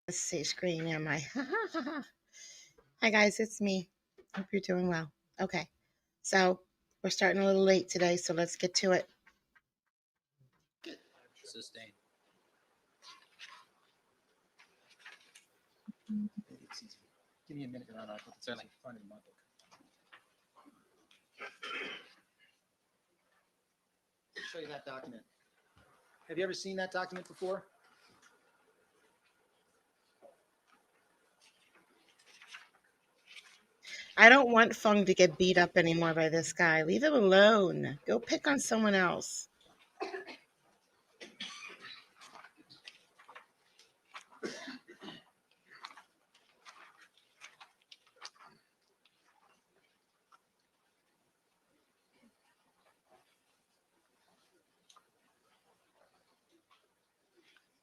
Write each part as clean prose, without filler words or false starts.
Let's see, screen am I? Hi guys, it's me. Hope you're doing well. Okay, so we're starting a little late today, so let's get to it. Sustain. It's easy. Give me a minute around. I'll put it certainly in front of my book. Show you that document. Have you ever seen that document before? I don't want Fung to get beat up anymore by this guy. Leave him alone. Go pick on someone else.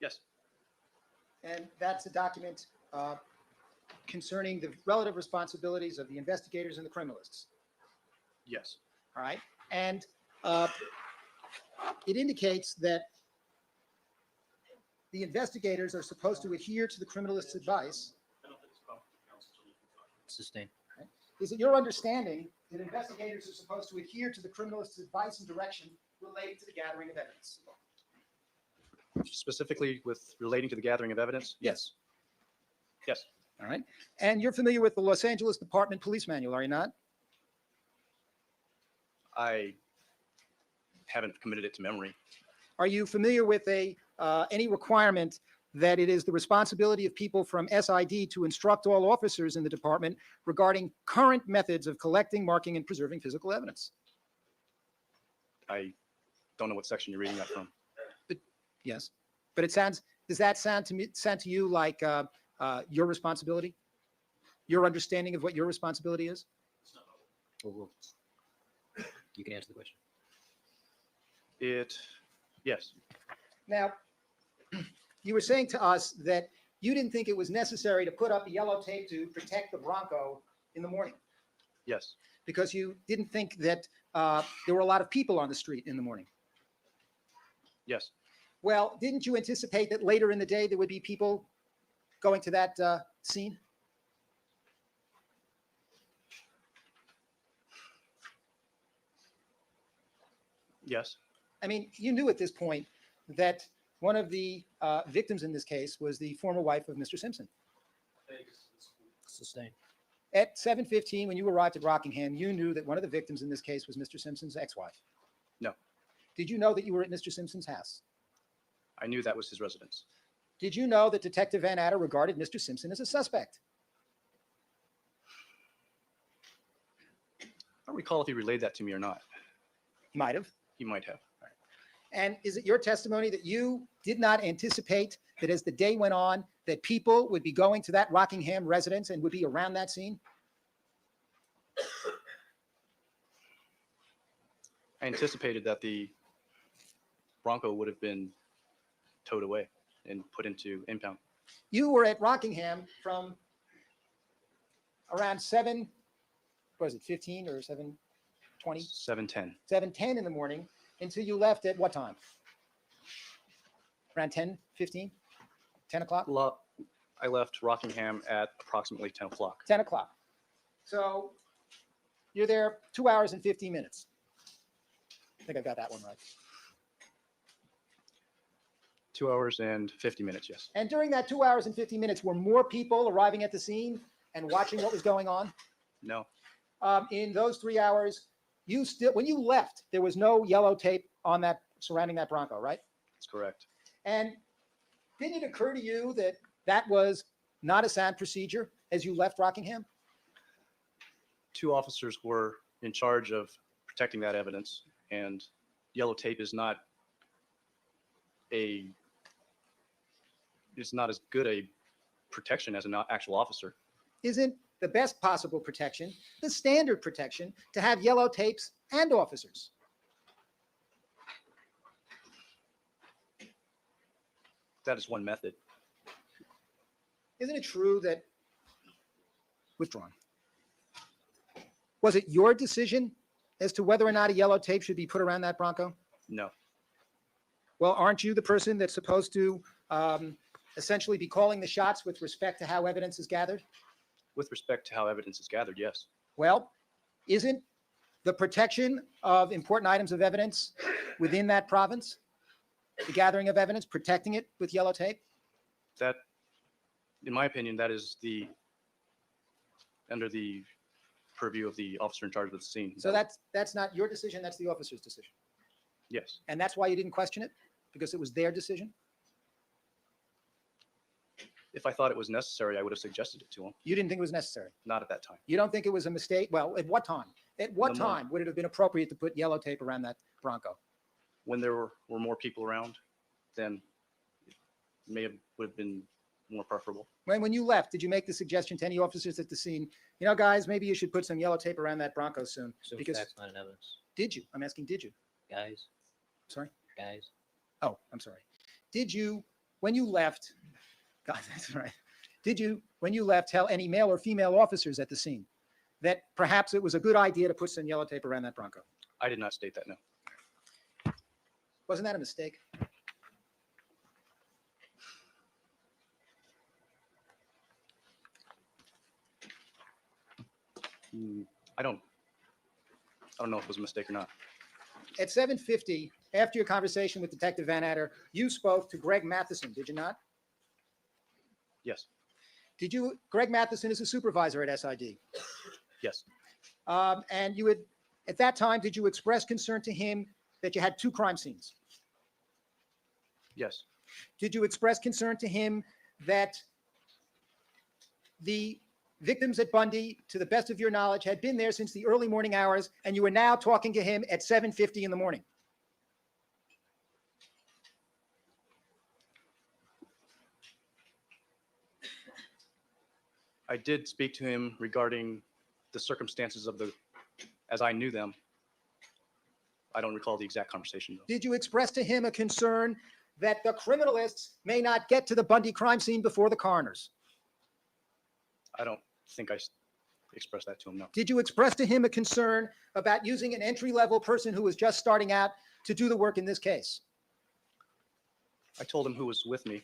Yes. And that's a document concerning the relative responsibilities of the investigators and the criminalists. Yes. All right. And it indicates that the investigators are supposed to adhere to the criminalist's advice. Sustain. Right? Is it your understanding that investigators are supposed to adhere to the criminalist's advice and direction related to the gathering of evidence? Specifically with relating to the gathering of evidence? Yes. Yes. All right. And you're familiar with the Los Angeles Department Police Manual, are you not? I haven't committed it to memory. Are you familiar with any requirement that it is the responsibility of people from SID to instruct all officers in the department regarding current methods of collecting, marking, and preserving physical evidence? I don't know what section you're reading that from. Yes. But it sounds, does that sound to you like your responsibility? Your understanding of what your responsibility is? You can answer the question. Yes. Now, you were saying to us that you didn't think it was necessary to put up a yellow tape to protect the Bronco in the morning Yes. because you didn't think that there were a lot of people on the street in the morning. Yes. Well, didn't you anticipate that later in the day there would be people going to that scene? Yes. I mean, you knew at this point that one of the victims in this case was the former wife of Mr. Simpson. Sustain. At 7:15, when you arrived at Rockingham, you knew that one of the victims in this case was Mr. Simpson's ex-wife. No. Did you know that you were at Mr. Simpson's house? I knew that was his residence. Did you know that Detective Van Adder regarded Mr. Simpson as a suspect? I don't recall if he relayed that to me or not. He might have. He might have. And is it your testimony that you did not anticipate that as the day went on, that people would be going to that Rockingham residence and would be around that scene? I anticipated that the Bronco would have been towed away and put into impound. You were at Rockingham from around 7, what was it, 15 or 7:20? 7:10. 7:10 in the morning until you left at what time? Around 10:15? 10 o'clock? I left Rockingham at approximately 10 o'clock. 10 o'clock. So you're there 2 hours and 50 minutes. I think I got that one right. 2 hours and 50 minutes, yes. And during that 2 hours and 50 minutes, were more people arriving at the scene and watching what was going on? No. In those 3 hours, when you left, there was no yellow tape on that surrounding that Bronco, right? That's correct. And didn't it occur to you that that was not a sound procedure as you left Rockingham? 2 officers were in charge of protecting that evidence, and yellow tape is not as good a protection as an actual officer. Isn't the best possible protection the standard protection to have yellow tapes and officers? That is one method. Isn't it true that, withdrawn, was it your decision as to whether or not a yellow tape should be put around that Bronco? No. Well, aren't you the person that's supposed to essentially be calling the shots with respect to how evidence is gathered? With respect to how evidence is gathered, yes. Well, isn't the protection of important items of evidence within that province, the gathering of evidence, protecting it with yellow tape? That, in my opinion, that is under the purview of the officer in charge of the scene. So that's not your decision, that's the officer's decision. Yes. And that's why you didn't question it? Because it was their decision? If I thought it was necessary, I would have suggested it to him. You didn't think it was necessary? Not at that time. You don't think it was a mistake? Well, at what time? At what The time moment. would it have been appropriate to put yellow tape around that Bronco? When there were more people around, then it would have been more preferable. When you left, did you make the suggestion to any officers at the scene, you know, guys, maybe you should put some yellow tape around that Bronco soon? So Because facts, not in evidence. did you? I'm asking, did you? Guys, Sorry? guys. Oh, I'm sorry. Did you, when you left, God, that's right. Did you, when you left, tell any male or female officers at the scene that perhaps it was a good idea to put some yellow tape around that Bronco? I did not state that, no. Wasn't that a mistake? I don't know if it was a mistake or not. At 7:50, after your conversation with Detective Van Adder, you spoke to Greg Matheson, did you not? Yes. Greg Matheson is a supervisor at SID. Yes. And you had, at that time, did you express concern to him that you had two crime scenes? Yes. Did you express concern to him that the victims at Bundy, to the best of your knowledge, had been there since the early morning hours, and you were now talking to him at 7:50 in the morning? I did speak to him regarding the circumstances as I knew them. I don't recall the exact conversation, though. Did you express to him a concern that the criminalists may not get to the Bundy crime scene before the coroners? I don't think I expressed that to him, no. Did you express to him a concern about using an entry-level person who was just starting out to do the work in this case? I told him who was with me.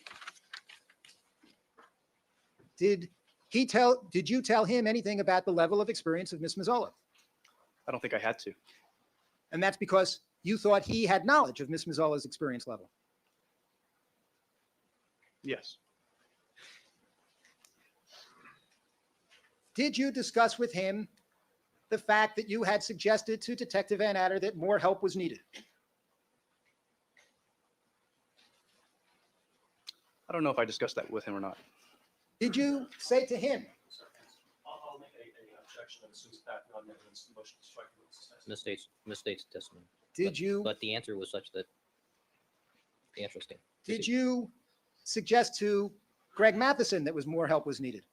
Did you tell him anything about the level of experience of Miss Mazzola? I don't think I had to. And that's because you thought he had knowledge of Miss Mazzola's experience level. Yes. Did you discuss with him the fact that you had suggested to Detective Van Adder that more help was needed? I don't know if I discussed that with him or not. Did you say to him, I'll make an objection as soon as background evidence, the motion to strike the witness testimony. Misstates testimony. did you, But the answer was such that the answer stands. did you suggest to Greg Matheson that more help was needed?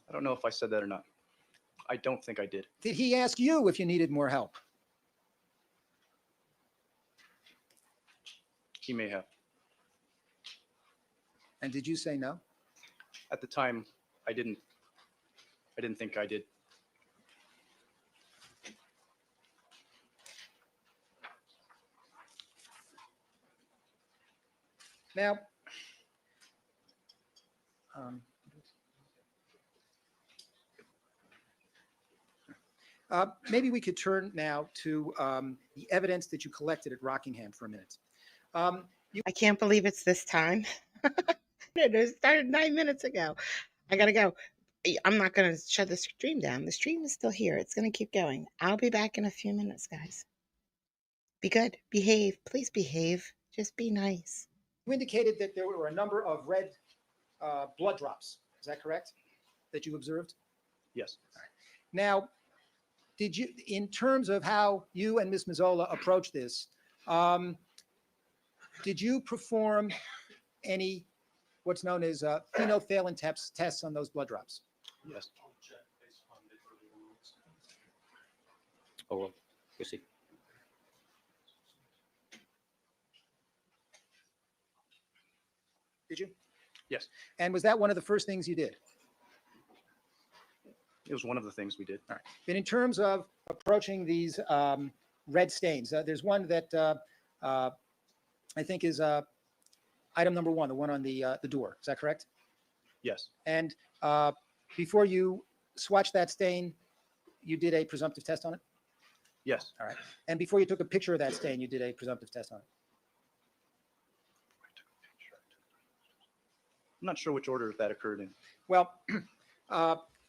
I don't know if I said that or not. I don't think I did. Did he ask you if you needed more help? He may have. And did you say no? At the time, I didn't think I did. Now, maybe we could turn now to the evidence that you collected at Rockingham for a minute. I can't believe it's this time. It started 9 minutes ago. I gotta go. I'm not gonna shut the stream down. The stream is still here. It's gonna keep going. I'll be back in a few minutes, guys. Be good. Behave. Please behave. Just be nice. You indicated that there were a number of red blood drops. Is that correct? That you observed? Yes. Now, did you, in terms of how you and Ms. Mazzola approached this, did you perform any what's known as phenolphthalein tests on those blood drops? Yes. I'll object based upon the earlier rules. Oh, well, proceed. Did you? Yes. And was that one of the first things you did? It was one of the things we did. All right. But in terms of approaching these red stains. There's one that I think is item number 1, the one on the door. Is that correct? Yes. And before you swatched that stain, you did a presumptive test on it? Yes. All right. And before you took a picture of that stain, you did a presumptive test on it? I'm not sure which order that occurred in. Well,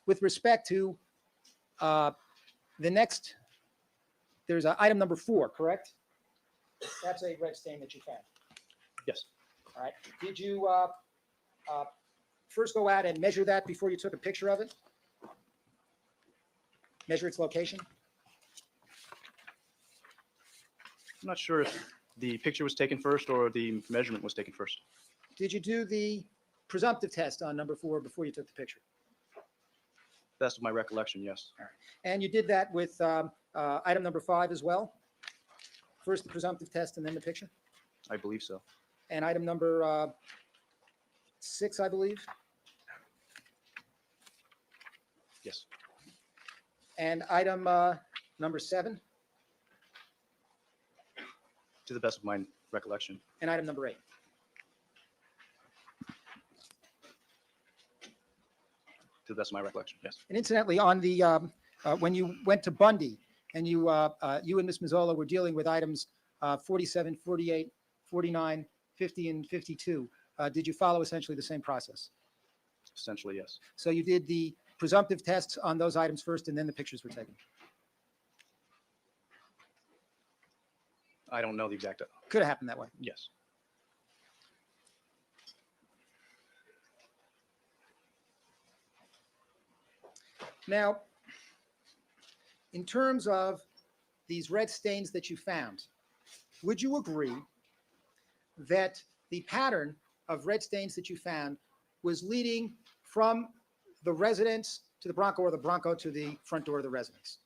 with respect to the next, there's item number 4, correct? That's a red stain that you found. Yes. All right. Did you first go out and measure that before you took a picture of it? Measure its location? I'm not sure if the picture was taken first or the measurement was taken first. Did you do the presumptive test on number 4 before you took the picture? That's my recollection, yes. And you did that with item number 5 as well? First the presumptive test and then the picture? I believe so. And item number 6, I believe? Yes. And item number 7? To the best of my recollection. And item number 8? To the best of my recollection, yes. And incidentally, on the when you went to Bundy and you and Ms. Mazzola were dealing with items 47, 48, 49, 50, and 52, did you follow essentially the same process? Essentially, yes. So you did the presumptive tests on those items first, and then the pictures were taken. I don't know the exact. Could have happened that way. Yes. Now, in terms of these red stains that you found, would you agree that the pattern of red stains that you found was leading from the residence to the Bronco or the Bronco to the front door of the residence?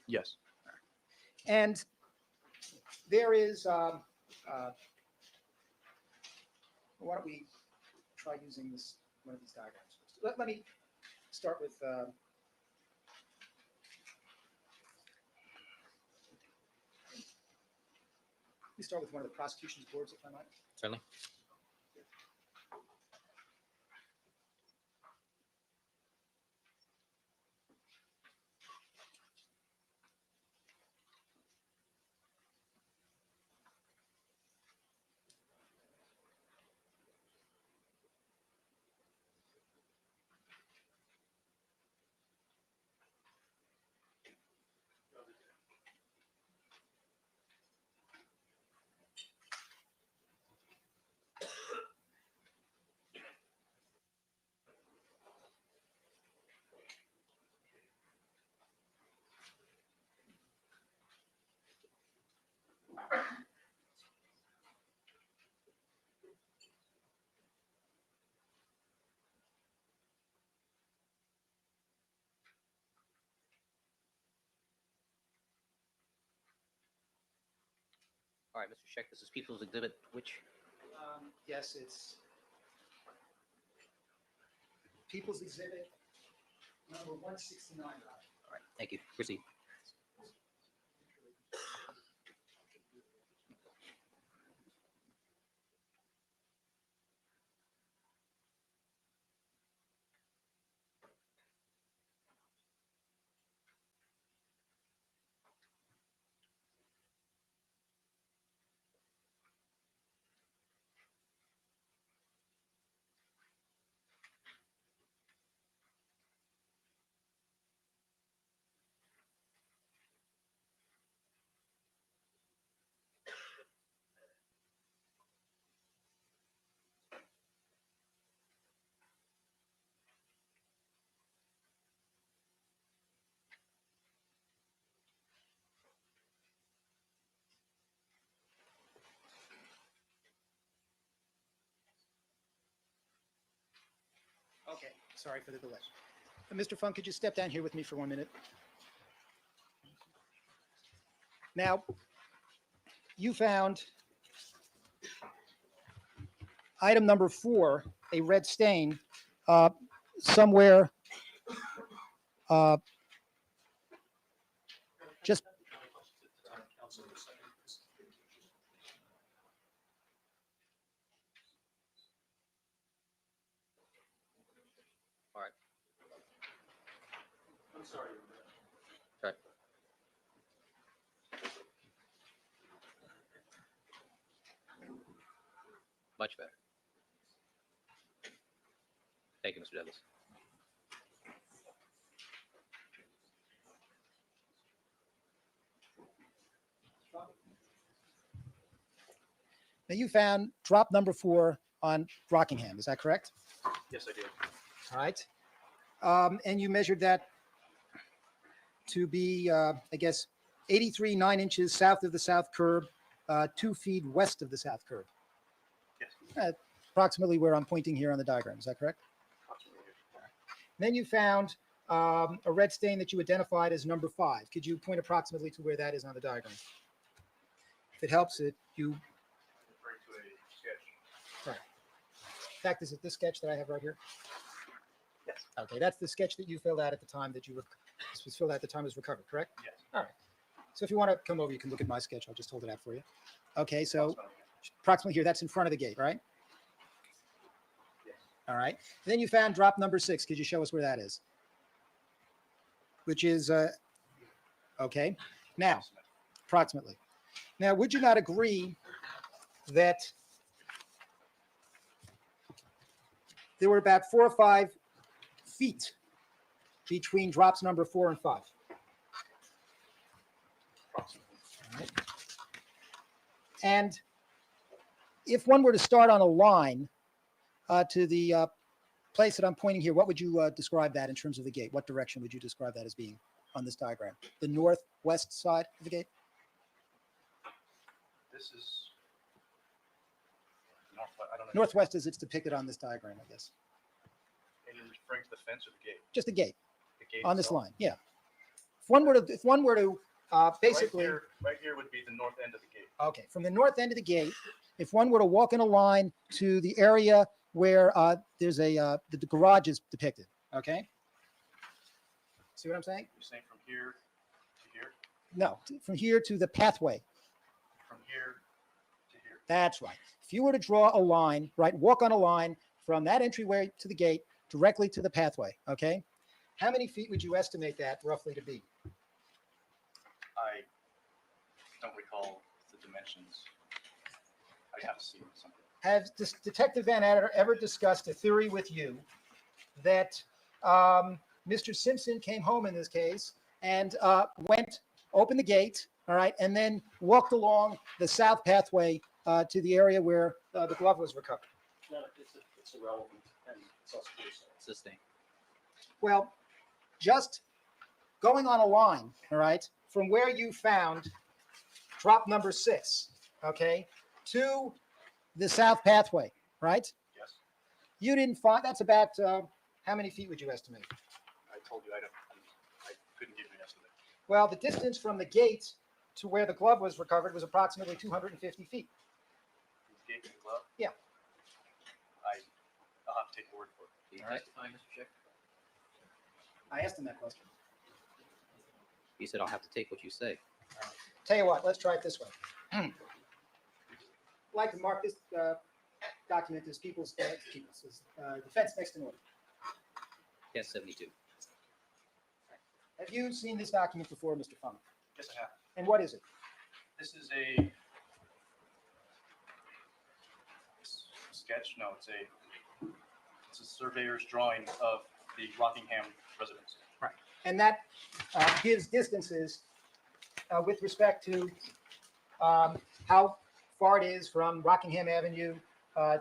Yes. And there is, why don't we try using this, one of these diagrams. Let me start with, let me start with one of the prosecution's boards, if I might. Certainly. All right, Mr. Scheck, this is People's Exhibit, which? Yes, it's People's Exhibit number 169. All right, thank you. Proceed. Okay, sorry for the delay. Mr. Funk, could you step down here with me for 1 minute? Now, you found item number 4, a red stain, somewhere Just Council in a second. All right. I'm sorry. Okay. Much better. Thank you, Mr. Douglas. now you found drop number 4 on Rockingham. Is that correct? Yes, I did. All right. And you measured that to be, I guess, 83 9 inches south of the south curb, 2 feet west of the south curb. Yes. Approximately where I'm pointing here on the diagram. Is that correct? Approximately. Then you found a red stain that you identified as number 5. Could you point approximately to where that is on the diagram? If it helps, you. Referring to a sketch. Right. In fact, is it this sketch that I have right here? Yes. Okay, that's the sketch that you filled out at the time that this was filled out at the time it was recovered, correct? Yes. All right. So if you want to come over, you can look at my sketch. I'll just hold it out for you. Okay, so approximately here, that's in front of the gate, right? Yes. All right. Then you found drop number 6. Could you show us where that is? Which is, okay. Now, approximately. Now, would you not agree that there were about 4 or 5 feet between drops number 4 and 5? Approximately. All right. And if one were to start on a line to the place that I'm pointing here, what would you describe that in terms of the gate? What direction would you describe that as being on this diagram? The northwest side of the gate? This is northwest. I don't know. Northwest as it's depicted on this diagram, I guess. And you're referring to the fence or the gate? Just the gate The gate on this itself? line, yeah. If one were to basically, Right here would be the north end of the gate. okay, from the north end of the gate, if one were to walk in a line to the area where there's the garage is depicted, okay? See what I'm saying? You're saying from here to here? No, from here to the pathway. From here to here. That's right. If you were to draw a line, right, walk on a line from that entryway to the gate directly to the pathway, okay? How many feet would you estimate that roughly to be? I don't recall the dimensions. I have to see something. Has Detective Van Adder ever discussed a theory with you that Mr. Simpson came home in this case and opened the gate, all right, and then walked along the south pathway to the area where the glove was recovered? No, it's irrelevant, and it's also hearsay. Sustained. Well, just going on a line, all right, from where you found drop number 6, okay, to the south pathway, right? Yes. You didn't find, that's about, how many feet would you estimate? I told you I couldn't give you an estimate. Well, the distance from the gate to where the glove was recovered was approximately 250 feet. The gate and the glove? Yeah. I'll have to take your word for it. Do you All right. testify, Mr. Schick? I asked him that question. You said I'll have to take what you say. Tell you what, let's try it this way. I'd like to mark this document as defense next in order. Yes, 72. Have you seen this document before, Mr. Fung? Yes, I have. And what is it? This is a sketch. No, it's a surveyor's drawing of the Rockingham residence. Right. And that gives distances with respect to how far it is from Rockingham Avenue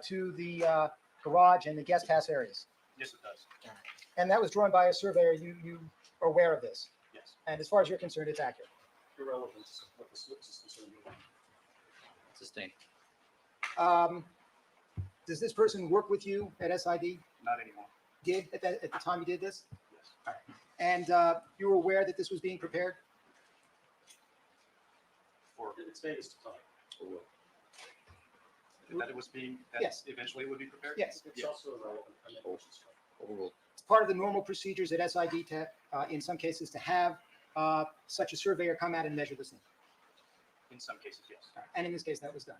to the garage and the guest house areas. Yes, it does. And that was drawn by a surveyor. You are aware of this. Yes. And as far as you're concerned, it's accurate. Irrelevant what the witness is concerned with. Sustained. Does this person work with you at SID? Not anymore. Did at the time you did this? Yes. And you were aware that this was being prepared? For It's made us to time. that it was being, that Yes. eventually it would be prepared? Yes. It's Yes. also irrelevant. Overruled. It's part of the normal procedures at SID to, in some cases, to have such a surveyor come out and measure the scene? In some cases, yes. And in this case, that was done.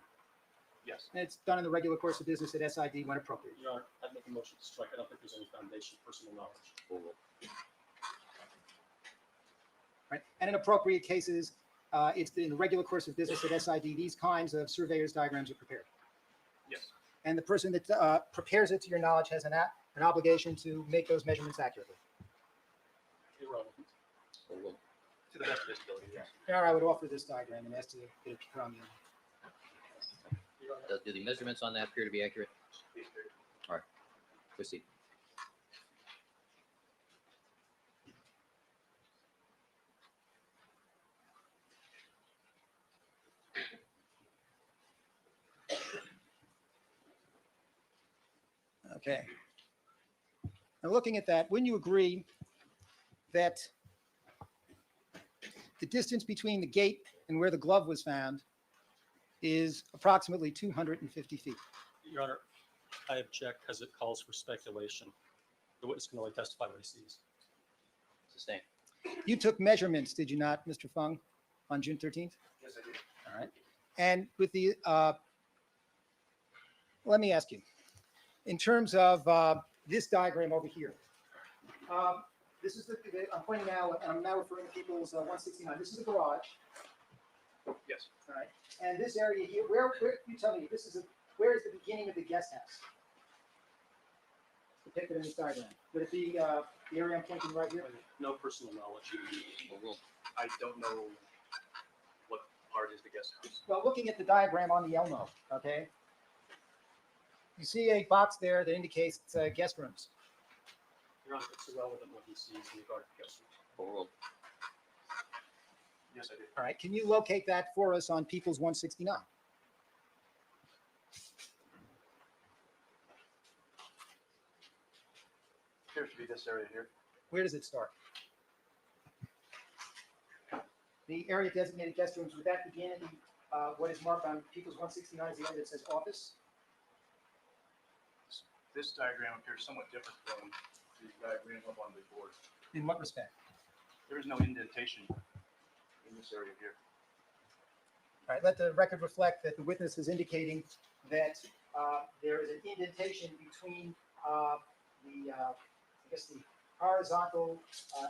Yes. And it's done in the regular course of business at SID when appropriate. Your Honor, I'd make a motion to strike. I don't think there's any foundation for personal knowledge. Right? And in appropriate cases, it's in the regular course of business at SID, these kinds of surveyors diagrams are prepared. Yes. And the person that prepares it, to your knowledge, has an obligation to make those measurements accurately. Irrelevant. To the best of his ability, yes. Your Honor, I would offer this diagram and ask to get it put on the. Your Honor, Do the measurements on that appear to be accurate? please, very- All right, proceed. Okay. Now, looking at that, wouldn't you agree that the distance between the gate and where the glove was found is approximately 250 feet? Your Honor, I object because it calls for speculation. The witness can only testify what he sees. Sustained. You took measurements, did you not, Mr. Fung, on June 13th? Yes, I did. All right. And with the, let me ask you, in terms of this diagram over here, this is I'm pointing now, and I'm now referring to people's 169. This is the garage. Yes. All right. And this area here, where you tell me, where is the beginning of the guest house? Depicted in this diagram. Would it be the area I'm pointing right here? No personal knowledge. I don't know what part is the guest house. Well, looking at the diagram on the Elmo, okay, you see a box there that indicates guest rooms. Your Honor, it's irrelevant what he sees in regard to guest rooms. Yes, I did. All right. Can you locate that for us on People's 169? Appears to be this area here. Where does it start? The area designated guest rooms, would that begin at what is marked on People's 169 is the area that says office? This diagram appears somewhat different from the diagram up on the board. In what respect? There is no indentation in this area here. All right. Let the record reflect that the witness is indicating that there is an indentation between I guess the horizontal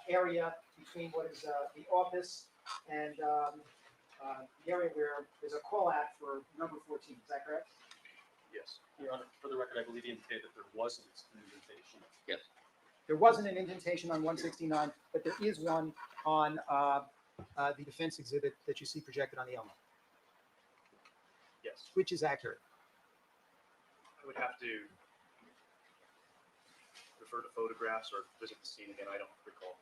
area between what is the office and the area where there's a call out for number 14. Is that correct? Yes. Your Honor, for the record, I believe he indicated that there wasn't an indentation. Yes. There wasn't an indentation on 169, but there is one on the defense exhibit that you see projected on the Elmo, Yes. which is accurate. I would have to refer to photographs or visit the scene again. I don't recall.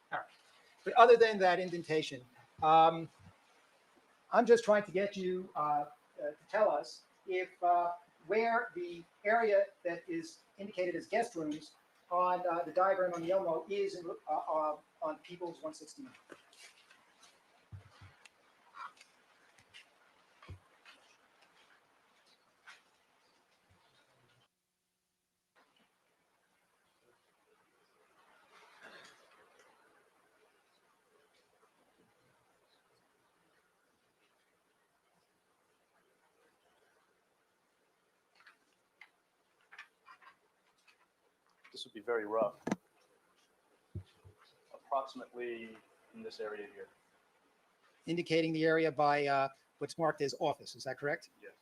But other than that indentation, I'm just trying to get you to tell us if where the area that is indicated as guest rooms on the diagram on the Elmo is on People's 169. This would be very rough. Approximately in this area here. Indicating the area by what's marked as office. Is that correct? Yes.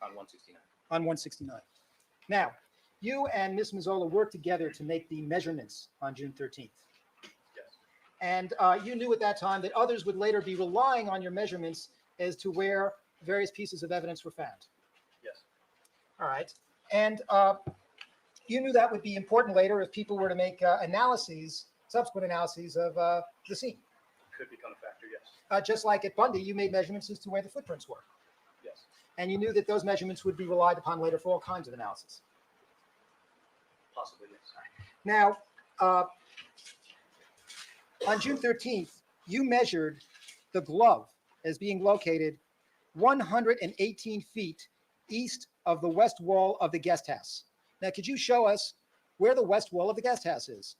On 169. On 169. Now, you and Ms. Mazzola worked together to make the measurements on June 13th. Yes. And you knew at that time that others would later be relying on your measurements as to where various pieces of evidence were found. Yes. All right. And you knew that would be important later if people were to make subsequent analyses of the scene. Could become a factor, yes. Just like at Bundy, you made measurements as to where the footprints were. Yes. And you knew that those measurements would be relied upon later for all kinds of analysis. Possibly, yes. Now, on June 13th, you measured the glove as being located 118 feet east of the west wall of the guest house. Now, could you show us where the west wall of the guest house is?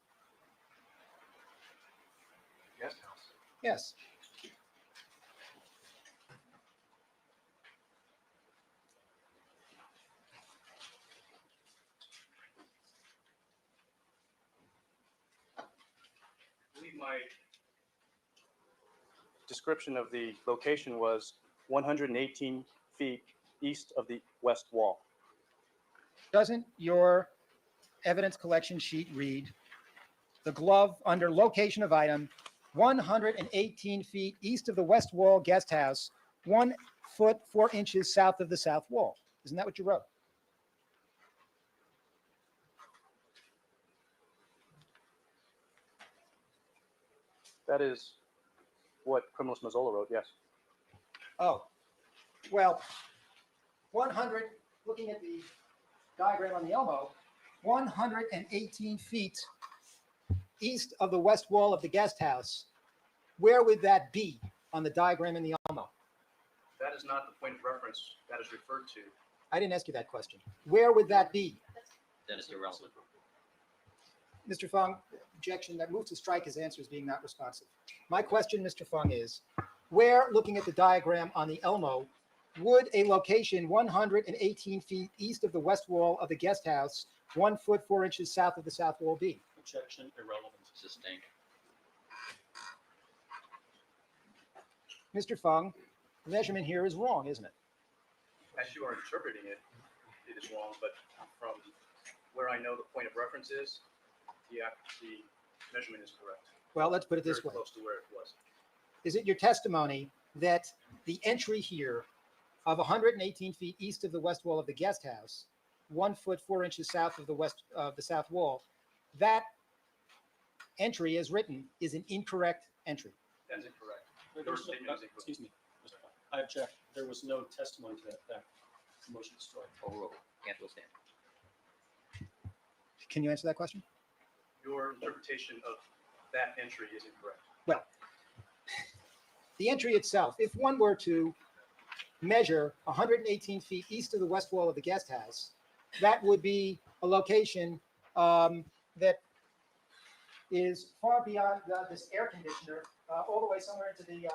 Guest house. Yes. I believe my description of the location was 118 feet east of the west wall. Doesn't your evidence collection sheet read the glove under location of item 118 feet east of the west wall guest house, 1 foot 4 inches south of the south wall? Isn't that what you wrote? That is what Criminalist Mazzola wrote, yes. Oh, well, 100, looking at the diagram on the Elmo, 118 feet east of the west wall of the guest house, where would that be on the diagram in the Elmo? That is not the point of reference that is referred to. I didn't ask you that question. Where would that be? That is irrelevant. Mr. Fung, objection. That move to strike his answer is being not responsive. My question, Mr. Fung, is where, looking at the diagram on the Elmo, would a location 118 feet east of the west wall of the guest house, 1 foot 4 inches south of the south wall be? Objection, irrelevant. Sustained. Mr. Fung, the measurement here is wrong, isn't it? As you are interpreting it, it is wrong, but from where I know the point of reference is, the measurement is correct. Well, let's put it this Very way. close to where it was. Is it your testimony that the entry here of 118 feet east of the west wall of the guest house, 1 foot 4 inches south of the south wall, that entry as written is an incorrect entry? That is incorrect. There Your was no- statement is incorrect. Excuse me, Mr. Fung. I object. There was no testimony to that effect. Motion to strike. Overruled. Can't withstand. Can you answer that question? Your interpretation of that entry is incorrect. Well, the entry itself, if one were to measure 118 feet east of the west wall of the guest house, that would be a location that is far beyond this air conditioner, all the way somewhere into the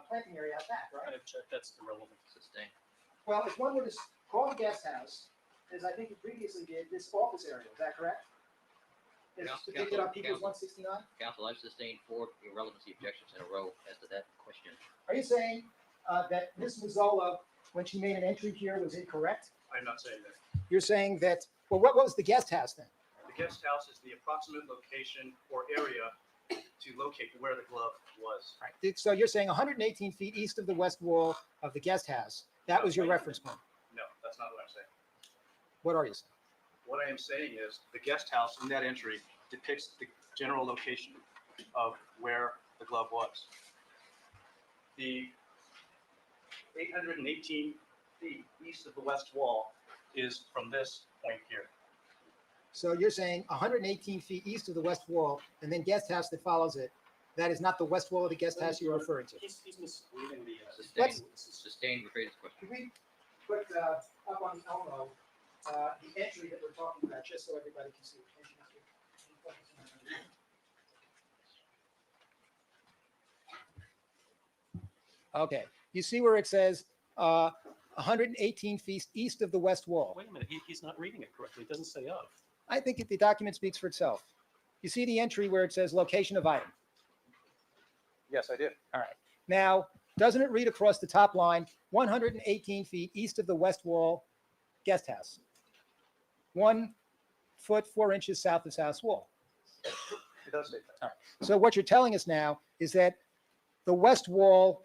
planting area out back, I right? object. That's irrelevant. Sustained. Well, if one were to call the guest house, as I think you previously did, this office area, is that correct? It's Counsel, depicted on People's counsel. 169? Counsel, I've sustained 4 irrelevancy objections in a row as to that question. Are you saying that Ms. Mazzola, when she made an entry here, was incorrect? I'm not saying that. You're saying that, well, what was the guest house then? The guest house is the approximate location or area to locate where the glove was. Right. So you're saying 118 feet east of the west wall of the guest house. That was your reference point. No, that's not what I'm saying. What are you saying? What I am saying is the guest house in that entry depicts the general location of where the glove was. The 818 feet east of the west wall is from this point here. So you're saying 118 feet east of the west wall, and then guest house that follows it. That is not the west wall of the guest house you're referring to. He's misreading the. Sustained. Sustained rephrase question. Could we put up on the Elmo the entry that we're talking about, just so everybody can see? Okay, you see where it says 118 feet east of the west wall. Wait a minute, he's not reading it correctly. It doesn't say of. I think the document speaks for itself. You see the entry where it says location of item. Yes, I did. All right. Now, doesn't it read across the top line 118 feet east of the west wall guest house? 1 foot 4 inches south of south wall. It does say that. So what you're telling us now is that the west wall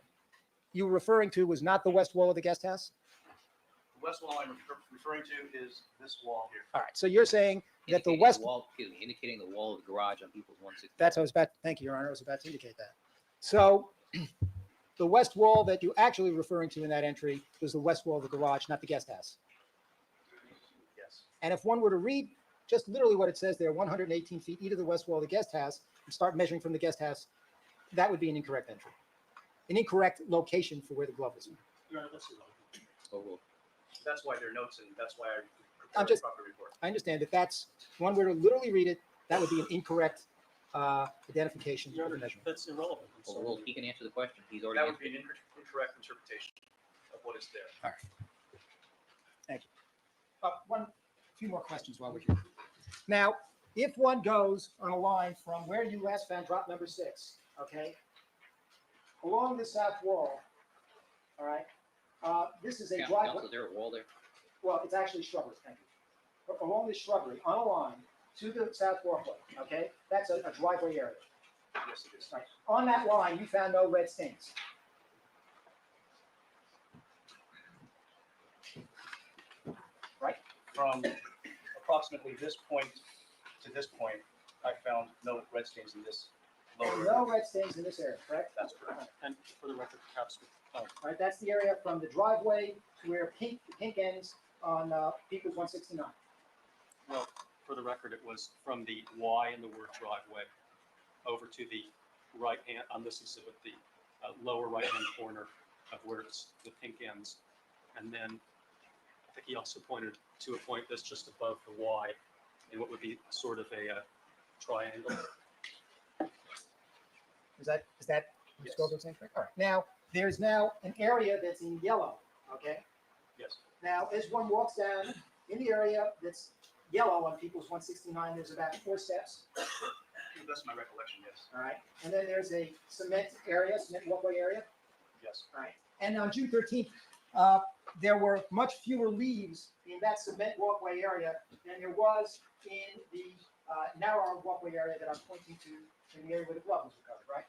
you were referring to was not the west wall of the guest house? The west wall I'm referring to is this wall here. All right. So you're saying that the Indicating west wall, excuse me, indicating the wall of the garage on people's 160. That's what I was about. Thank you, Your Honor. I was about to indicate that. So the west wall that you actually referring to in that entry was the west wall of the garage, not the guest house. Yes. And if one were to read just literally what it says there, 118 feet east of the west wall of the guest house, and start measuring from the guest house, that would be an incorrect entry. An incorrect location for where the glove is. Your Honor, that's irrelevant. Overruled. That's why there are notes and that's why I I'm prepared just- a proper report. I understand that that's, if one were to literally read it, that would be an incorrect identification Your of the Honor, measurement. that's irrelevant. I'm Well, sorry. he can answer the question. He's already That would answered. be an incorrect interpretation of what is there. One few more questions while we're here. Now, if one goes on a line from where you last found drop number 6, okay, along the south wall, all right, this is a driveway. Counsel, is there a wall there? Well, it's actually shrubbery, thank you. Along this shrubbery, on a line to the south walkway, okay, that's a driveway area. Yes, it is. Right. On that line, you found no red stains. Right? From approximately this point to this point, I found no red stains in this lower area. No red stains in this area, correct? That's correct. And for the record, perhaps, All right, that's the area from the driveway to where the pink ends on Peoples 169. well, for the record, it was from the Y in the word driveway over to the right hand, on this exhibit, the lower right-hand corner of where it's the pink ends. And then I think he also pointed to a point that's just above the Y in what would be sort of a triangle. Is that Yes. Scoville's saying correct? All right. Now, there's now an area that's in yellow, okay? Yes. Now, as one walks down in the area that's yellow on Peoples 169, there's about 4 steps, To the best of my recollection, yes. all right? And then there's a cement area, cement walkway area, Yes. all right? And on June 13th, there were much fewer leaves in that cement walkway area than there was in the narrow walkway area that I'm pointing to in the area where the glove was recovered, right?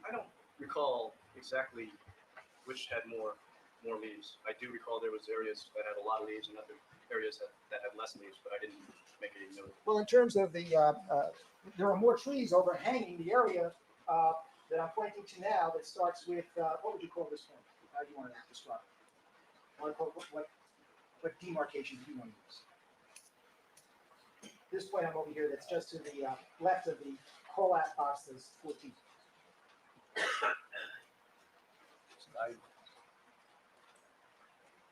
I don't recall exactly which had more leaves. I do recall there was areas that had a lot of leaves and other areas that had less leaves, but I didn't make any note. Well, in terms of the, there are more trees overhanging the area that I'm pointing to now that starts with, what would you call this one? How do you want to describe it? What demarcation do you want to use? This point I'm over here that's just to the left of the call-out box that's 14.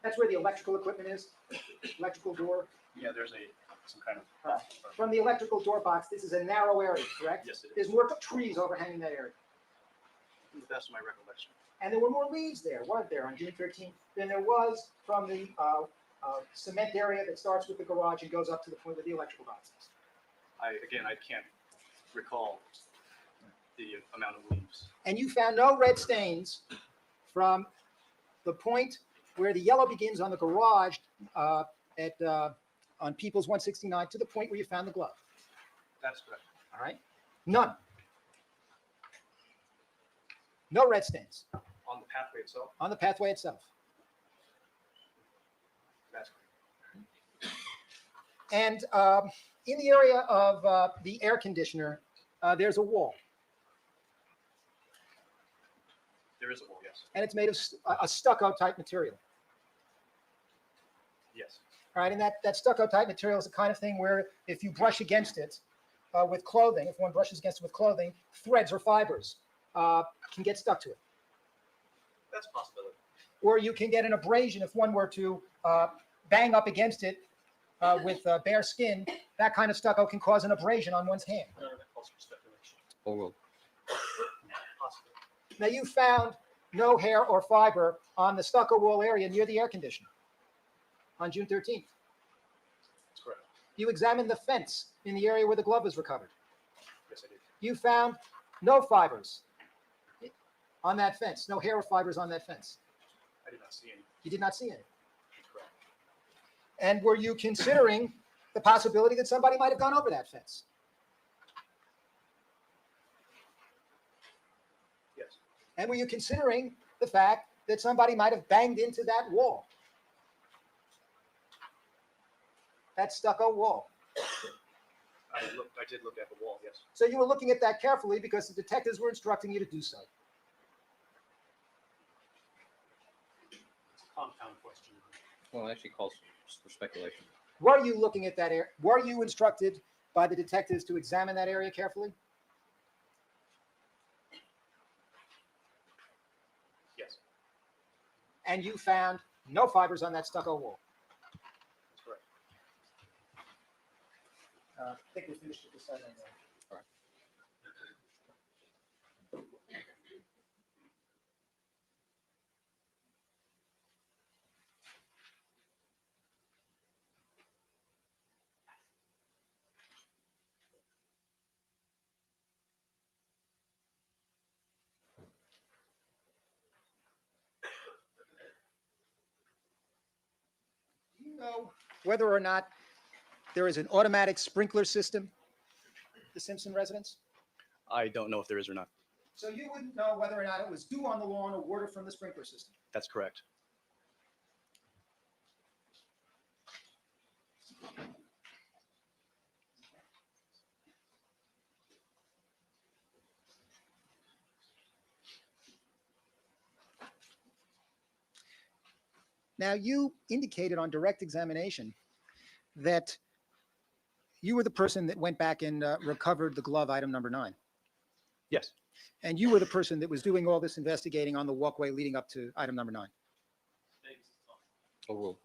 That's where the electrical equipment is, electrical door. Yeah, there's some kind of. Right. From the electrical door box, this is a narrow area, correct? Yes, it is. There's more trees overhanging that area. To the best of my recollection. And there were more leaves there, weren't there, on June 13th, than there was from the cement area that starts with the garage and goes up to the point where the electrical box is. I can't recall the amount of leaves. And you found no red stains from the point where the yellow begins on the garage on Peoples 169 to the point where you found the glove. That's correct. All right? None. No red stains On the pathway itself, on the pathway itself. that's correct. And in the area of the air conditioner, there's a wall, There is a wall, yes. and it's made of a stucco type material. Yes. All right, and that stucco type material is the kind of thing where if you brush against it with clothing, if one brushes against it with clothing, threads or fibers can get stuck to it. That's a possibility. Or you can get an abrasion if one were to bang up against it with bare skin. That kind of stucco can cause an abrasion on one's hand. Your Honor, that calls for speculation. Overruled. Possibly. Now, you found no hair or fiber on the stucco wall area near the air conditioner on June 13th. That's correct. You examined the fence in the area where the glove was recovered. Yes, I did. You found no fibers on that fence, no hair or fibers on that fence. I did not see any. You did not see any. That's correct. And were you considering the possibility that somebody might have gone over that fence? Yes. And were you considering the fact that somebody might have banged into that wall? That stucco wall. I did look at the wall, yes. So you were looking at that carefully because the detectives were instructing you to do so. It's a compound question. Well, it actually calls for speculation. Were you looking at that area? Were you instructed by the detectives to examine that area carefully? Yes, And you found no fibers on that stucco wall. that's correct. I think we're finished with this item. Do you know whether or not there is an automatic sprinkler system at the Simpson residence? I don't know if there is or not. So you wouldn't know whether or not it was dew on the lawn or water from the sprinkler system? That's correct. Now, you indicated on direct examination that you were the person that went back and recovered the glove, item number 9. Yes, And you were the person that was doing all this investigating on the walkway leading up to item number 9. overruled.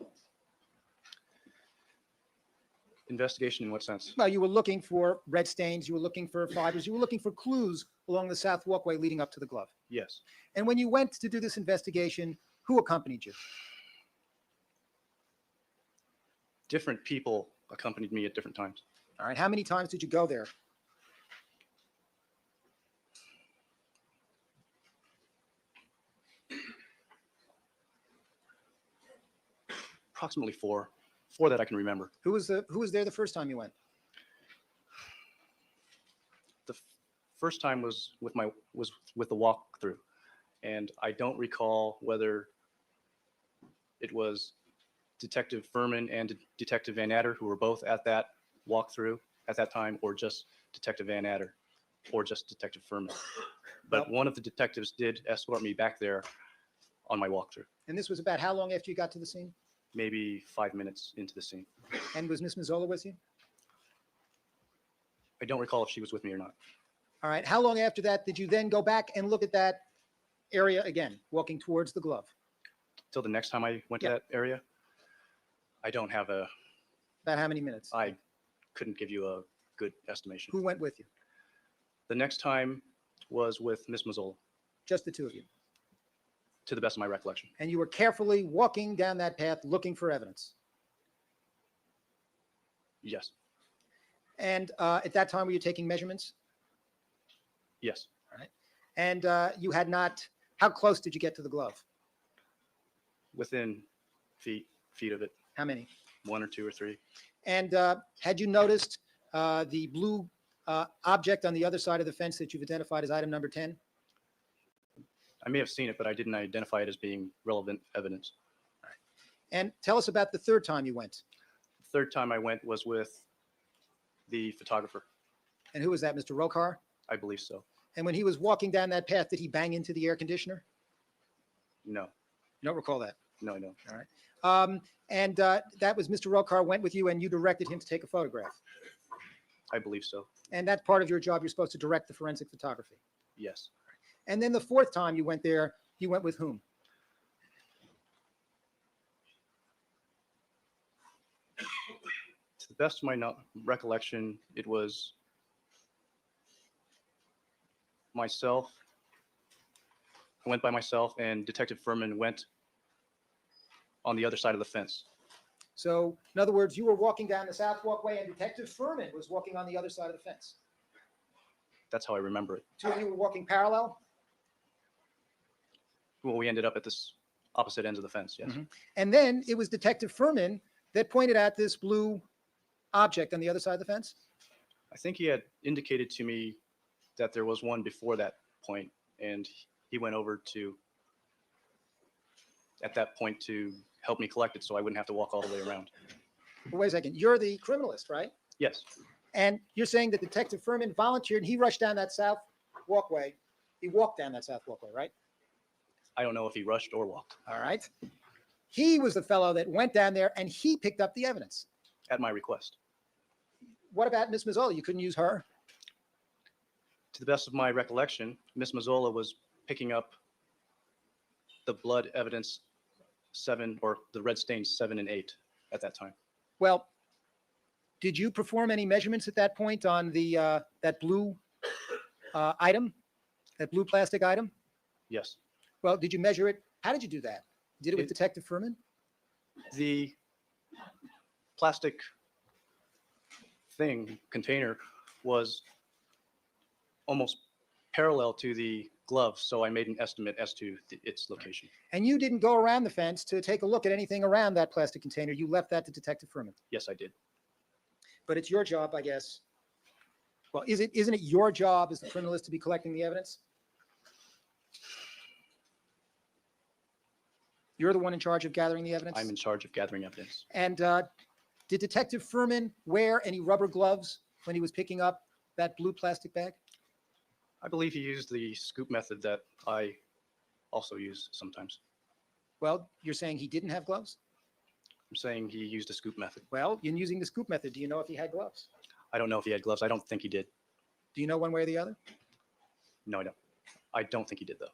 Investigation in what sense? Well, you were looking for red stains, you were looking for fibers, you were looking for clues along the south walkway leading up to the glove. Yes. And when you went to do this investigation, who accompanied you? Different people accompanied me at different times. All right. How many times did you go there? Approximately 4. 4 that I can remember. Who was there the first time you went? The first time was with the walkthrough, and I don't recall whether it was Detective Furman and Detective Van Adder who were both at that walkthrough at that time, or just Detective Van Adder, or just Detective Furman. But one of the detectives did escort me back there on my walkthrough. And this was about how long after you got to the scene? Maybe 5 minutes into the scene. And was Miss Mazzola with you? I don't recall if she was with me or not. All right. How long after that did you then go back and look at that area again, walking towards the glove? Till the next time I went to that area, I don't have a. About how many minutes? I couldn't give you a good estimation. Who went with you? The next time was with Miss Mazzola, Just the two of you. to the best of my recollection. And you were carefully walking down that path looking for evidence. Yes. And at that time, were you taking measurements? Yes. All right. And you had not, how close did you get to the glove? Within feet of it. How many? 1 or 2 or 3. And had you noticed the blue object on the other side of the fence that you've identified as item number 10? I may have seen it, but I didn't identify it as being relevant evidence. And tell us about the third time you went. The third time I went was with the photographer. And who was that, Mr. Rokar? I believe so. And when he was walking down that path, did he bang into the air conditioner? No. You don't recall that? No, I don't. All right. And that was Mr. Rokar went with you and you directed him to take a photograph. I believe so. And that's part of your job. You're supposed to direct the forensic photography. Yes. And then the fourth time you went there, you went with whom? To the best of my recollection, it was myself. I went by myself, and Detective Furman went on the other side of the fence. So, in other words, you were walking down the south walkway and Detective Furman was walking on the other side of the fence. That's how I remember it. Two of you were walking parallel? Well, we ended up at this opposite ends of the fence, yes. Mhm. And then it was Detective Furman that pointed out this blue object on the other side of the fence? I think he had indicated to me that there was one before that point, and he went over at that point to help me collect it so I wouldn't have to walk all the way around. Wait a second. You're the criminalist, right? Yes. And you're saying that Detective Furman volunteered and he rushed down that south walkway. He walked down that south walkway, right? I don't know if he rushed or walked. All right. He was the fellow that went down there and he picked up the evidence. At my request. What about Miss Mazzola? You couldn't use her? To the best of my recollection, Miss Mazzola was picking up the blood evidence 7, or the red stains 7 and 8 at that time. Well, Did you perform any measurements at that point on the that blue item, that blue plastic item? Yes. Well, did you measure it? How did you do that? Did it with Detective Furman? The plastic container was almost parallel to the glove, so I made an estimate as to its location. And you didn't go around the fence to take a look at anything around that plastic container. You left that to Detective Furman. Yes, I did. But it's your job, I guess. Well, isn't it your job as the criminalist to be collecting the evidence? You're the one in charge of gathering the evidence? I'm in charge of gathering evidence. And did Detective Furman wear any rubber gloves when he was picking up that blue plastic bag? I believe he used the scoop method that I also use sometimes. Well, you're saying he didn't have gloves? I'm saying he used a scoop method. Well, in using the scoop method, do you know if he had gloves? I don't know if he had gloves. I don't think he did. Do you know one way or the other? No, I don't. I don't think he did, though.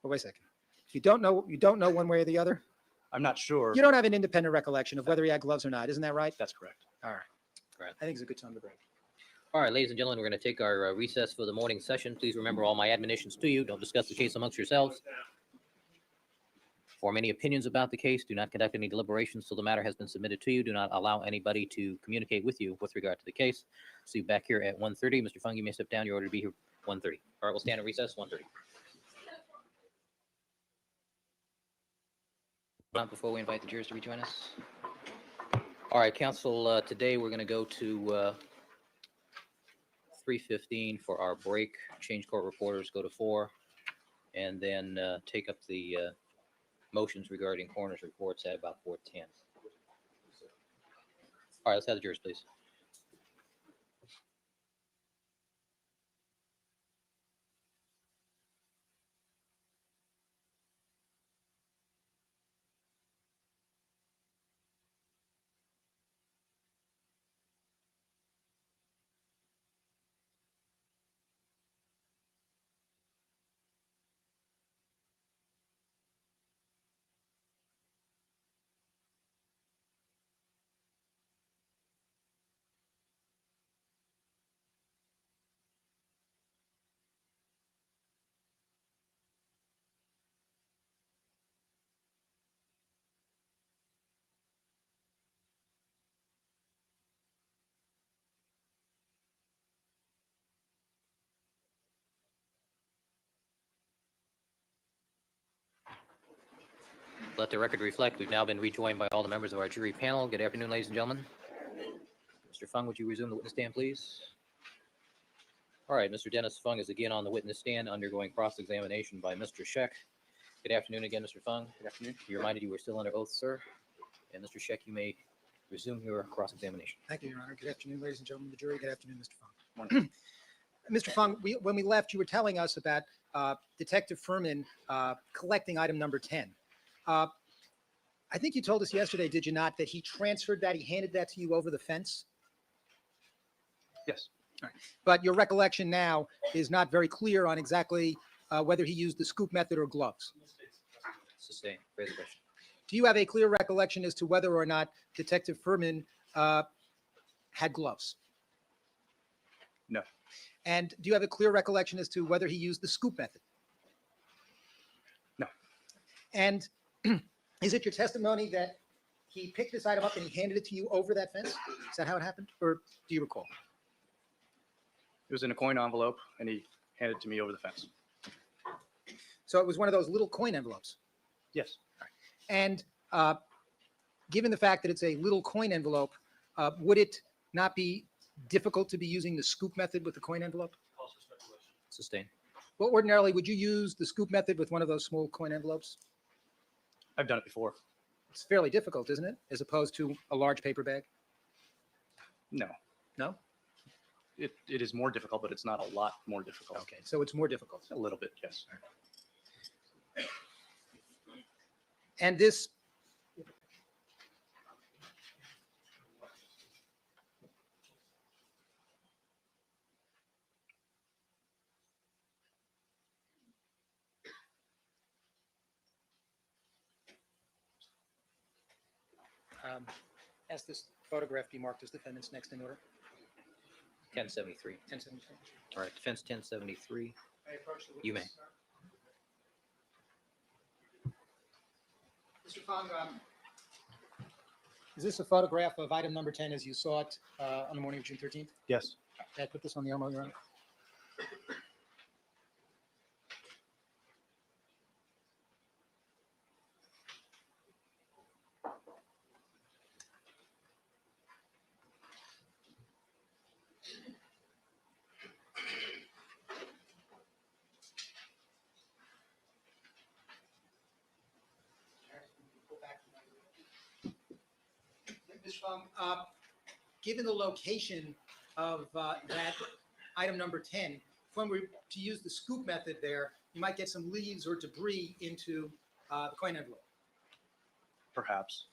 Well, wait a second. If you don't know one way or the other? I'm not sure. You don't have an independent recollection of whether he had gloves or not. Isn't that right? That's correct. All right. Correct. I think it's a good time to break. All right, ladies and gentlemen, we're going to take our recess for the morning session. Please remember all my admonitions to you. Don't discuss the case amongst yourselves. Form any opinions about the case. Do not conduct any deliberations till the matter has been submitted to you. Do not allow anybody to communicate with you with regard to the case. See you back here at 1:30. Mr. Fung, you may step down. You're ordered to be here 1:30. All right, we'll stand at recess 1:30. Before we invite the jurors to rejoin us. All right, counsel, today we're going to go to 3:15 for our break. Change court reporters, go to 4, and then take up the motions regarding coroner's reports at about 4:10. All right, let's have the jurors, please. Let the record reflect, we've now been rejoined by all the members of our jury panel. Good afternoon, ladies and gentlemen. Mr. Fung, would you resume the witness stand, please? All right, Mr. Dennis Fung is again on the witness stand, undergoing cross-examination by Mr. Scheck. Good afternoon again, Mr. Fung. Good afternoon. You're reminded you were still under oath, sir. And Mr. Scheck, you may resume your cross-examination. Thank you, Your Honor. Good afternoon, ladies and gentlemen of the jury. Good afternoon, Mr. Fung. Mr. Fung, when we left, you were telling us about Detective Furman collecting item number 10. I think you told us yesterday, did you not, that he transferred that, he handed that to you over the fence? Yes. All right. But your recollection now is not very clear on exactly whether he used the scoop method or gloves. Sustain. Raise the question. Do you have a clear recollection as to whether or not Detective Furman had gloves? No. And do you have a clear recollection as to whether he used the scoop method? No. And is it your testimony that he picked this item up and he handed it to you over that fence? Is that how it happened? Or do you recall? It was in a coin envelope, and he handed it to me over the fence. So it was one of those little coin envelopes. Yes. And given the fact that it's a little coin envelope, would it not be difficult to be using the scoop method with the coin envelope? Sustain. Well, ordinarily, would you use the scoop method with one of those small coin envelopes? I've done it before. It's fairly difficult, isn't it? As opposed to a large paper bag? No. No? It is more difficult, but it's not a lot more difficult. Okay, so it's more difficult. A little bit, yes. And this Ask this photograph be marked as defendant's next in order. 1073. 1073. All right, defense 1073. May I approach the witness? You may. Mr. Fong, is this a photograph of item number 10 as you saw it on the morning of June 13th? Yes. Can I put this on the arm while you're on it? Ms. Fung, given the location of that item number 10, if one were to use the scoop method there, you might get some leaves or debris into the coin envelope. Perhaps.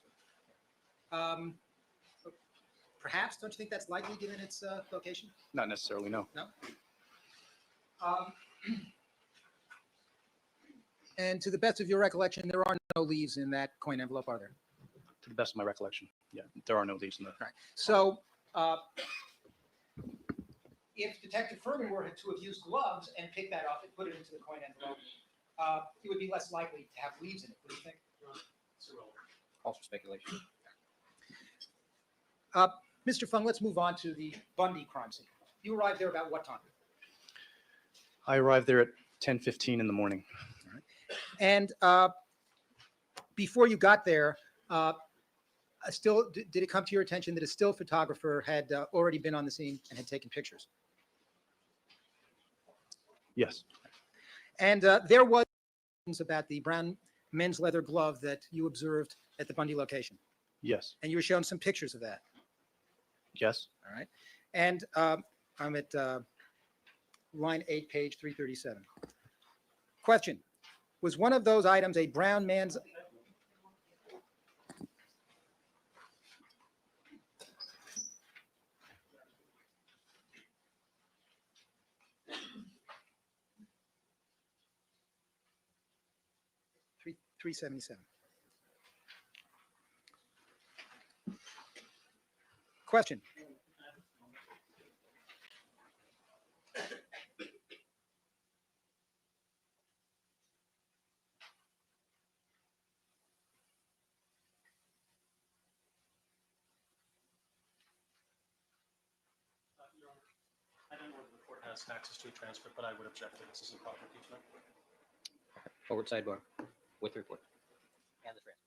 Perhaps, don't you think that's likely given its location? Not necessarily, no. No? And to the best of your recollection, there are no leaves in that coin envelope, are there? To the best of my recollection, yeah, there are no leaves in there. Right. So if Detective Furman were to have used gloves and picked that up and put it into the coin envelope, it would be less likely to have leaves in it. What do you think? It's irrelevant. Calls for speculation. Mr. Fung, let's move on to the Bundy crime scene. You arrived there about what time? I arrived there at 10:15 in the morning. And before you got there, did it come to your attention that a still photographer had already been on the scene and had taken pictures? Yes, And there was about the brown men's leather glove that you observed at the Bundy location. yes, And you were shown some pictures of that. yes, All right. And I'm at line 8, page 337. Question. Was one of those items a brown man's... Three 377. Question. Your Honor, I don't know whether the court has access to a transcript, but I would object to this as improper impeachment. Forward sidebar with report. And the transcript.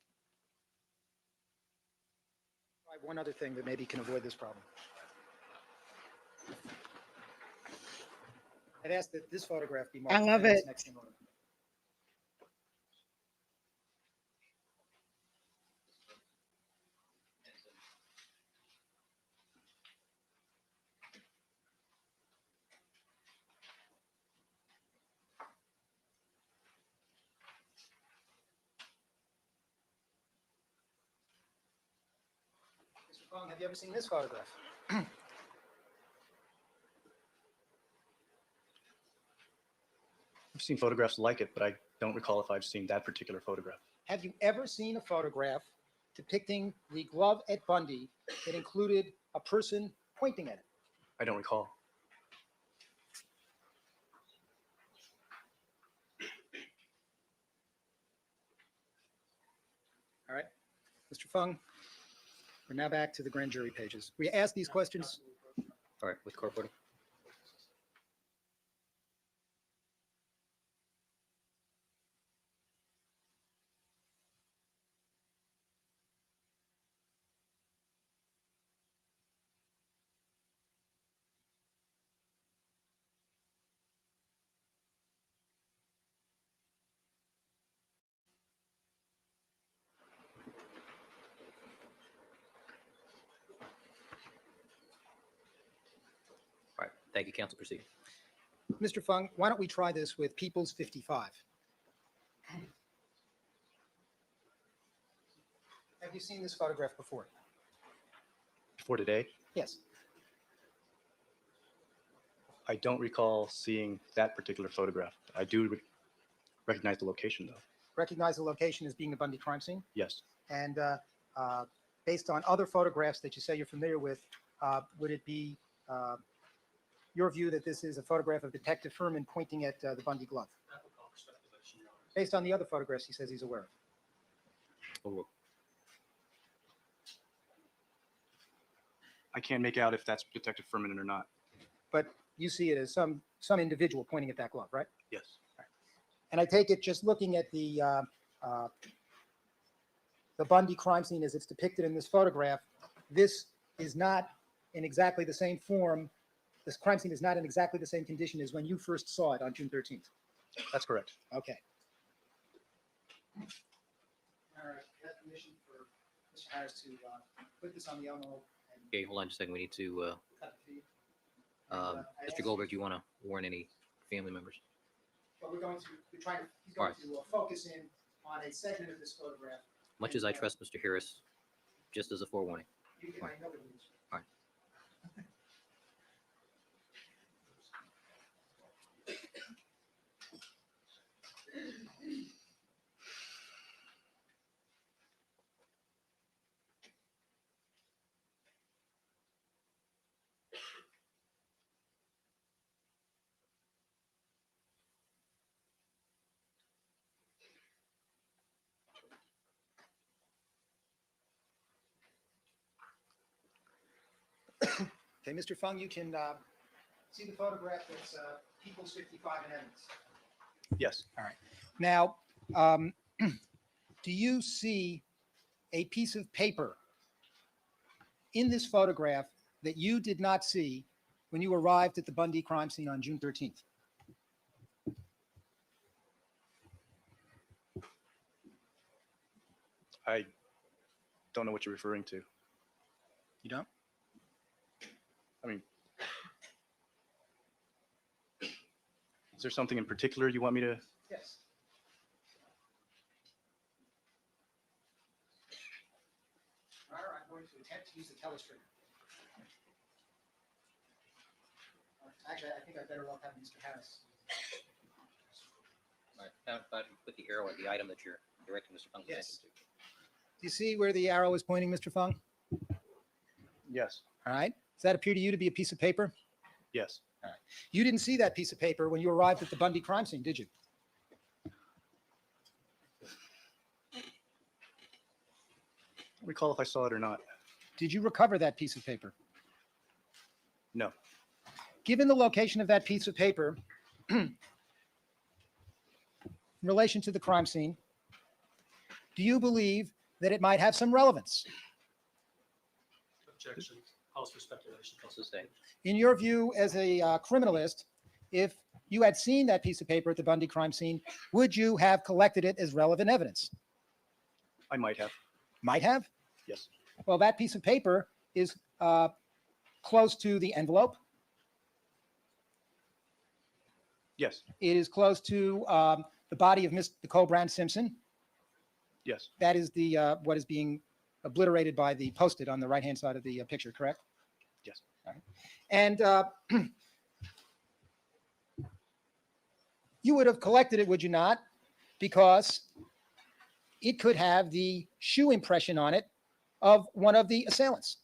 I have one other thing that maybe can avoid this problem. I'd ask that this photograph be marked. I love defendant's it. next in order. Mr. Fong, have you ever seen this photograph? I've seen photographs like it, but I don't recall if I've seen that particular photograph. Have you ever seen a photograph depicting the glove at Bundy that included a person pointing at it? I don't recall. All right. Mr. Fung, we're now back to the grand jury pages. We asked these questions. All right, with court reporting. All right, thank you, counsel. Proceed. Mr. Fung, why don't we try this with People's 55? Have you seen this photograph before? Before today, Yes. I don't recall seeing that particular photograph. I do recognize the location, though. Recognize the location as being the Bundy crime scene? Yes, And based on other photographs that you say you're familiar with, would it be your view that this is a photograph of Detective Furman pointing at the Bundy glove? That would call for speculation, Your Honor. Based on the other photographs he says he's aware of. Overruled. I can't make out if that's Detective Furman or not. But you see it as some individual pointing at that glove, right? Yes. And I take it just looking at the Bundy crime scene as it's depicted in this photograph, this is not in exactly the same form. This crime scene is not in exactly the same condition as when you first saw it on June 13th. That's correct. Okay. All right. That's permission for Mr. Harris to put this on the envelope. Okay, hold on just a second. We need to, Mr. Goldberg, do you want to warn any family members? But he's going Alright. to focus in on a segment of this photograph. Much as I trust Mr. Harris, just as a forewarning. I know what it is. Alright. Okay, Mr. Fung, you can see the photograph that's People's 55 in evidence. Yes. Now, do you see a piece of paper in this photograph that you did not see when you arrived at the Bundy crime scene on June 13th? I don't know what you're referring to. You don't? I mean, is there something in particular you want me to? Yes. All right, I'm going to attempt to use the telestrator. Actually, I think I better off having Mr. Harris. All right, now, if I can put the arrow at the item that you're directing Mr. Fung's Yes. attention to. Do you see where the arrow is pointing, Mr. Fung? Yes. All right. Does that appear to you to be a piece of paper? Yes. You didn't see that piece of paper when you arrived at the Bundy crime scene, did you? I don't recall if I saw it or not. Did you recover that piece of paper? No. Given the location of that piece of paper in relation to the crime scene, do you believe that it might have some relevance? Objection. Calls for speculation. What's this say? In your view, as a criminalist, if you had seen that piece of paper at the Bundy crime scene, would you have collected it as relevant evidence? I might have. Might have? Yes. Well, that piece of paper is close to the envelope. Yes. It is close to the body of Miss Nicole Brown Simpson. Yes. That is the what is being obliterated by the post-it on the right-hand side of the picture, correct? Yes. All right. And you would have collected it, would you not? Because it could have the shoe impression on it of one of the assailants.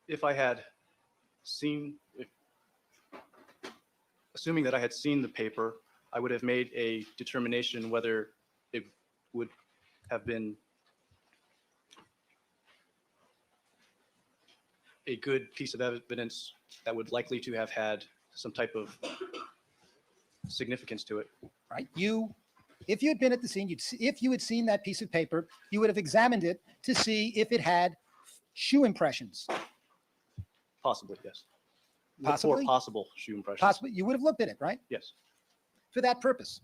If I had seen, assuming that I had seen the paper, I would have made a determination whether it would have been a good piece of evidence that would likely to have had some type of significance to it. Right? If you had been at the scene, if you had seen that piece of paper, you would have examined it to see if it had shoe impressions. Possibly, yes. Look Possibly? for possible shoe impressions. Possibly, you would have looked at it, right? Yes, For that purpose.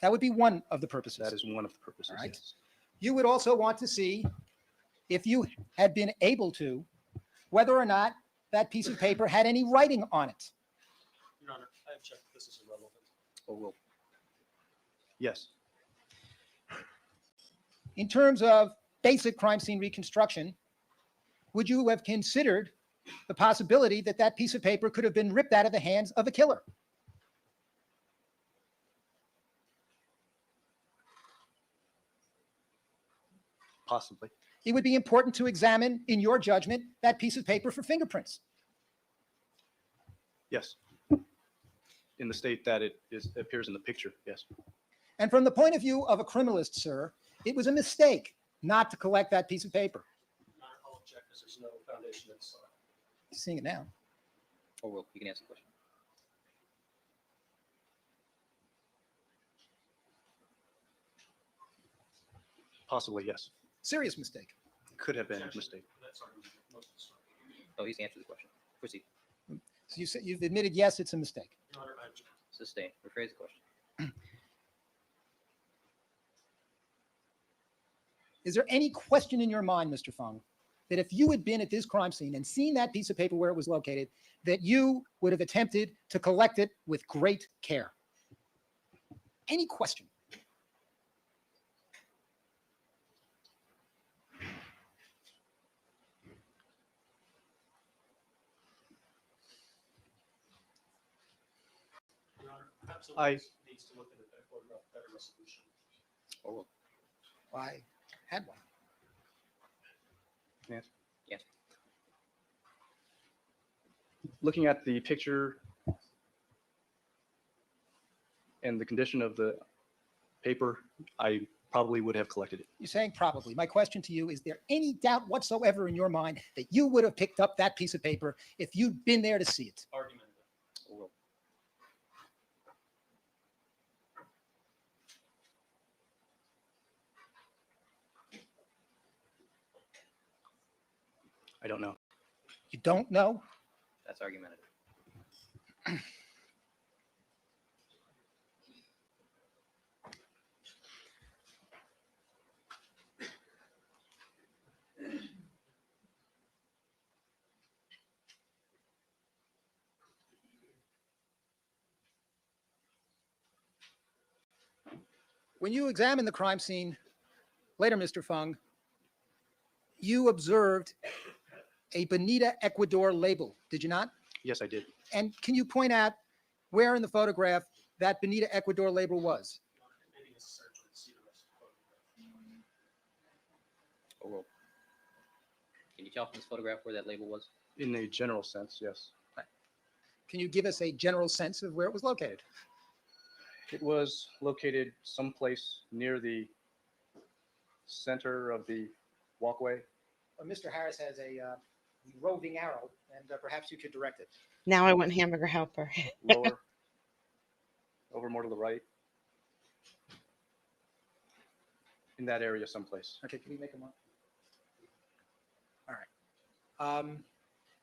That would be one of the purposes. that is one of the purposes. All right. Yes. You would also want to see, if you had been able to, whether or not that piece of paper had any writing on it. Your Honor, I object. This is irrelevant. Overruled. Yes. In terms of basic crime scene reconstruction, would you have considered the possibility that that piece of paper could have been ripped out of the hands of a killer? Possibly. It would be important to examine, in your judgment, that piece of paper for fingerprints. Yes. In the state that appears in the picture, yes. And from the point of view of a criminalist, sir, it was a mistake not to collect that piece of paper. Your Honor, I'll object because there's no foundation inside. Seeing it now. Or will, you can answer the question. Possibly, yes. Serious mistake. Could have been a mistake. That's argument most of the story. Oh, he's answered the question. Proceed. So you've admitted, yes, it's a mistake. Your Honor, I object. Sustain. Rephrase the question. Is there any question in your mind, Mr. Fung, that if you had been at this crime scene and seen that piece of paper where it was located, that you would have attempted to collect it with great care? Any question? Your Honor, absolutely needs to look at it for a better resolution. Or will. I had one. Yes. Yes. Looking at the picture and the condition of the paper, I probably would have collected it. You're saying probably. My question to you, is there any doubt whatsoever in your mind that you would have picked up that piece of paper if you'd been there to see it? Argument. Or will. I don't know. You don't know? That's argumentative. When you examined the crime scene later, Mr. Fung, you observed a Bonita Ecuador label, did you not? Yes, I did. And can you point out where in the photograph that Bonita Ecuador label was? Your Honor, it may be necessary to see the rest of the photograph. Or will. Can you tell from this photograph where that label was? In a general sense, yes. Can you give us a general sense of where it was located? It was located someplace near the center of the walkway. Mr. Harris has a roving arrow, and perhaps you could direct it. Now I want hamburger helper. Lower, over more to the right. In that area someplace. Okay, can we make a mark? All right.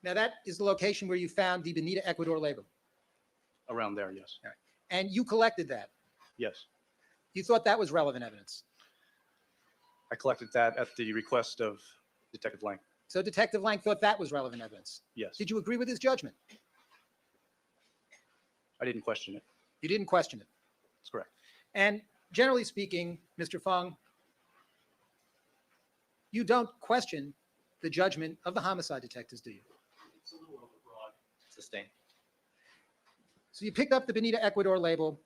Now that is the location where you found the Bonita Ecuador label, Around there, yes. and you collected that. Yes. You thought that was relevant evidence. I collected that at the request of Detective Lang. So Detective Lang thought that was relevant evidence. Yes. Did you agree with his judgment? I didn't question it. You didn't question it. That's correct. And generally speaking, Mr. Fung, you don't question the judgment of the homicide detectives, do you? It's a little overbroad. Sustain. So you picked up the Bonita Ecuador label,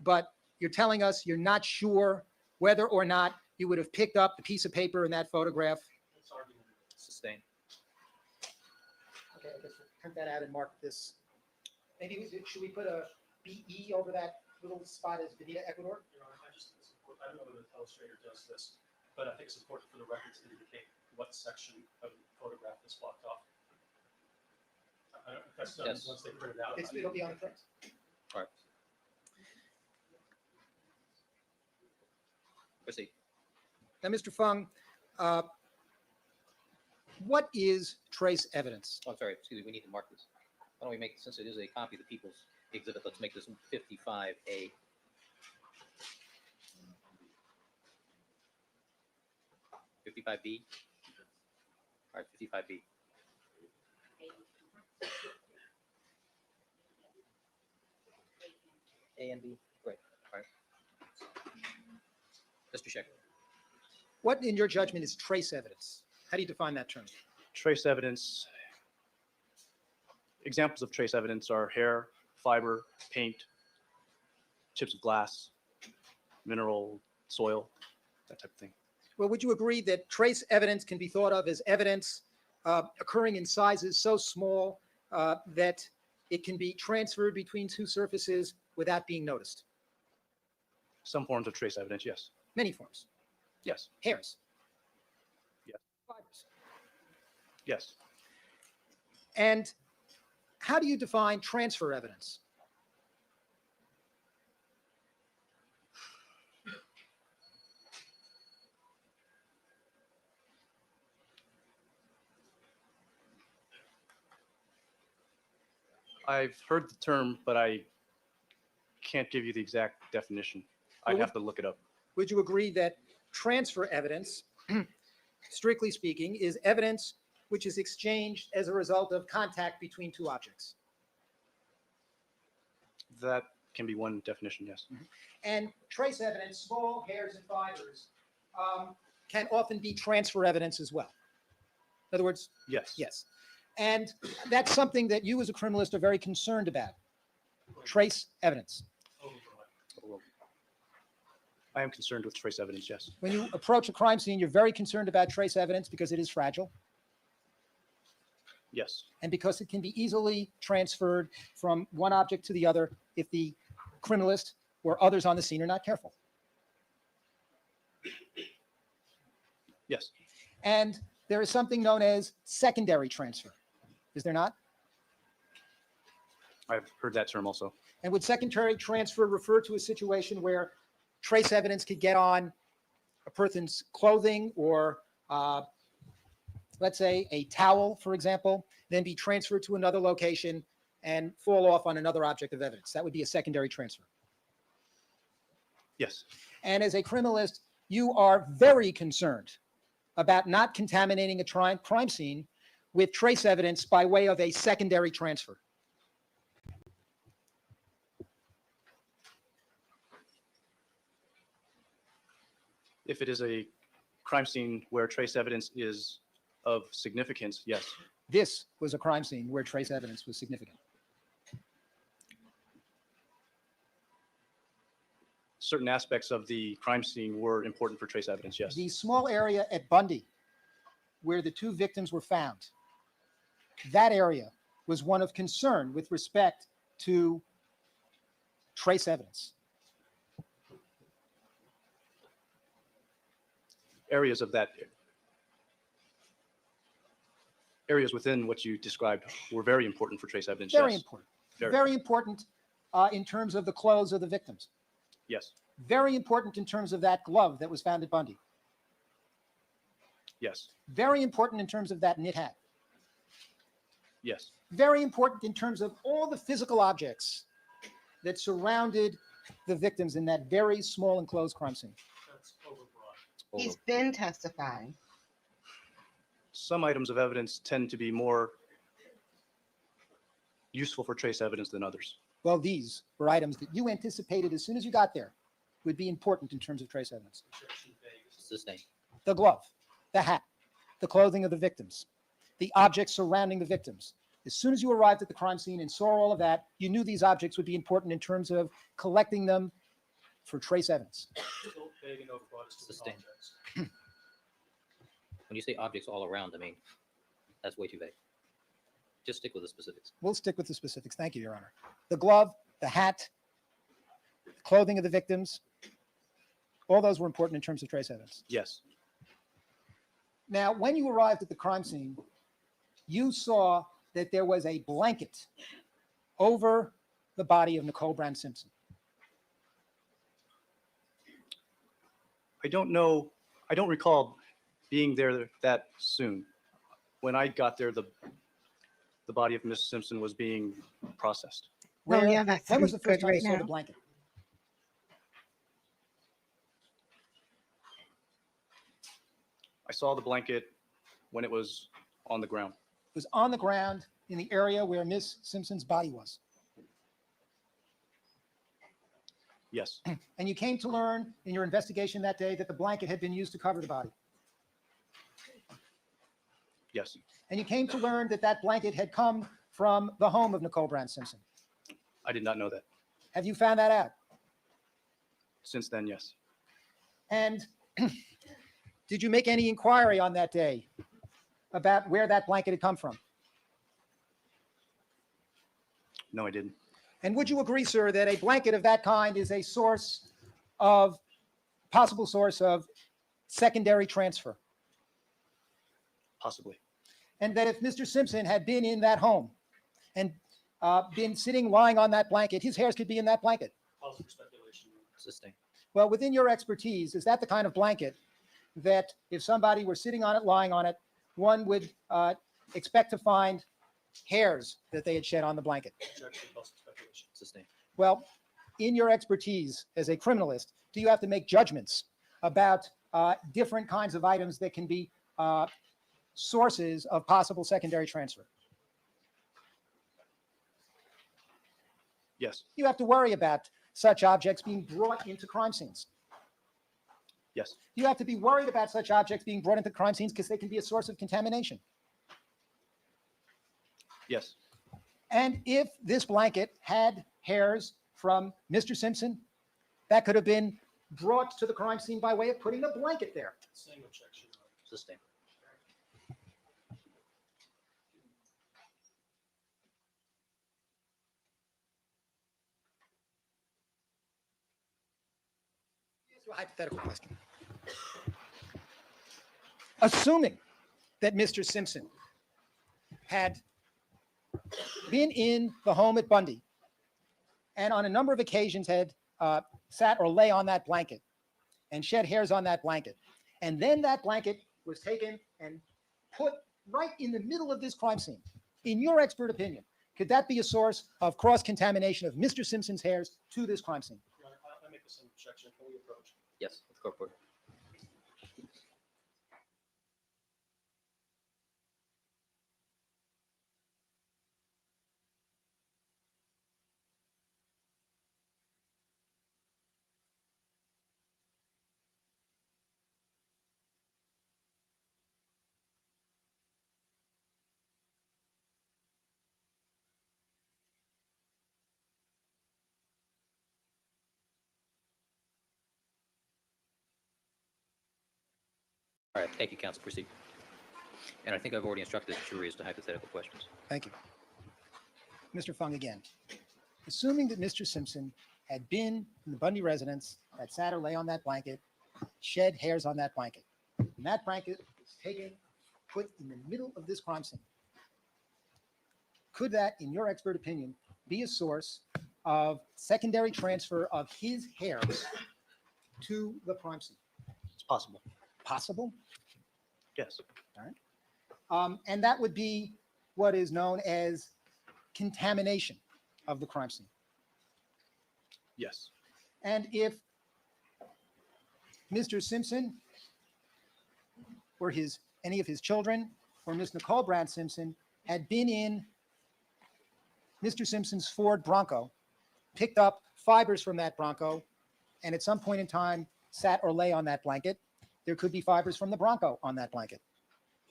but you're telling us you're not sure whether or not you would have picked up the piece of paper in that photograph. It's argument. Sustain. Okay, I guess we'll print that out and mark this. Maybe, should we put a BE over that little spot as Bonita Ecuador? Your Honor, I don't know whether the illustrator does this, but I think it's important for the record to indicate what section of the photograph is blocked off. I don't know if that's done Yes. once they print it out. It'll be on the print. All right. Proceed. Now, Mr. Fung, what is trace evidence? Oh, I'm sorry. Excuse me. We need to mark this. Why don't we make, since it is a copy of the People's Exhibit, let's make this 55A. B. All right, 55B. A and B. Great. All right. Mr. Sheck. What, in your judgment, is trace evidence? How do you define that term? Trace evidence. Examples of trace evidence are hair, fiber, paint, chips of glass, mineral, soil, that type of thing. Well, would you agree that trace evidence can be thought of as evidence occurring in sizes so small that it can be transferred between two surfaces without being noticed? Some forms of trace evidence, yes. Many forms. Yes. Hairs. Yes. Fibers. Yes. And how do you define transfer evidence? I've heard the term, but I can't give you the exact definition. I'd Well, have to look it up. Would you agree that transfer evidence, strictly speaking, is evidence which is exchanged as a result of contact between two objects? That can be one definition, yes. And trace evidence, small hairs and fibers, can often be transfer evidence as well. In other words, Yes. yes. And that's something that you as a criminalist are very concerned about, trace evidence. I am concerned with trace evidence, yes. When you approach a crime scene, you're very concerned about trace evidence because it is fragile Yes. and because it can be easily transferred from one object to the other if the criminalist or others on the scene are not careful. Yes. And there is something known as secondary transfer. Is there not? I've heard that term also. And would secondary transfer refer to a situation where trace evidence could get on a person's clothing or, let's say, a towel, for example, then be transferred to another location and fall off on another object of evidence? That would be a secondary transfer. Yes. And as a criminalist, you are very concerned about not contaminating a crime scene with trace evidence by way of a secondary transfer. If it is a crime scene where trace evidence is of significance, yes. This was a crime scene where trace evidence was significant. Certain aspects of the crime scene were important for trace evidence, yes. The small area at Bundy where the two victims were found, that area was one of concern with respect to trace evidence. Areas of that, areas within what you described were very important for trace evidence, Very yes. important. Very. Very important in terms of the clothes of the victims. Yes. Very important in terms of that glove that was found at Bundy. Yes. Very important in terms of that knit hat. Yes. Very important in terms of all the physical objects that surrounded the victims in that very small enclosed crime scene. That's overbroad. He's been testifying. Some items of evidence tend to be more useful for trace evidence than others. Well, these were items that you anticipated as soon as you got there would be important in terms of trace evidence. Objection Vegas. Sustained. The glove, the hat, the clothing of the victims, the objects surrounding the victims. As soon as you arrived at the crime scene and saw all of that, you knew these objects would be important in terms of collecting them for trace evidence. Still vague and overbroad as to the Sustained. context. When you say objects all around, I mean, that's way too vague. Just stick with the specifics. We'll stick with the specifics. Thank you, Your Honor. The glove, the hat, the clothing of the victims, all those were important in terms of trace evidence. Yes. Now, when you arrived at the crime scene, you saw that there was a blanket over the body of Nicole Brown Simpson. I don't know. I don't recall being there that soon. When I got there, the body of Miss Simpson was being processed. Well, yeah, that when was the sounds first good time you right saw the now. blanket? I saw the blanket when it was on the ground. It was on the ground in the area where Miss Simpson's body was. Yes. And you came to learn in your investigation that day that the blanket had been used to cover the body. Yes. And you came to learn that that blanket had come from the home of Nicole Brown Simpson. I did not know that. Have you found that out? Since then, yes. And Did you make any inquiry on that day about where that blanket had come from? No, I didn't. And would you agree, sir, that a blanket of that kind is a possible source of secondary transfer? Possibly. And that if Mr. Simpson had been in that home and been sitting, lying on that blanket, his hairs could be in that blanket? Calls for speculation. Sustained. Well, within your expertise, is that the kind of blanket that if somebody were sitting on it, lying on it, one would expect to find hairs that they had shed on the blanket? Objection. Calls for speculation. Sustained. Well, in your expertise as a criminalist, do you have to make judgments about different kinds of items that can be sources of possible secondary transfer? Yes. You have to worry about such objects being brought into crime scenes. Yes. You have to be worried about such objects being brought into crime scenes because they can be a source of contamination. Yes. And if this blanket had hairs from Mr. Simpson, that could have been brought to the crime scene by way of putting a blanket there. Same objection. Your Honor. Sustained. A hypothetical question. Assuming that Mr. Simpson had been in the home at Bundy and on a number of occasions had sat or lay on that blanket and shed hairs on that blanket, and then that blanket was taken and put right in the middle of this crime scene, in your expert opinion, could that be a source of cross-contamination of Mr. Simpson's hairs to this crime scene? Your Honor, I make the same objection. Can we approach? Yes, with court order. All right, thank you, counsel. Proceed. And I think I've already instructed the jury as to hypothetical questions. Thank you. Mr. Fung again. Assuming that Mr. Simpson had been in the Bundy residence, had sat or lay on that blanket, shed hairs on that blanket, and that blanket was taken, put in the middle of this crime scene, could that, in your expert opinion, be a source of secondary transfer of his hairs to the crime scene? It's possible. Possible? Yes. And that would be what is known as contamination of the crime scene. Yes. And if Mr. Simpson or any of his children or Miss Nicole Brown Simpson had been in Mr. Simpson's Ford Bronco, picked up fibers from that Bronco, and at some point in time sat or lay on that blanket, there could be fibers from the Bronco on that blanket.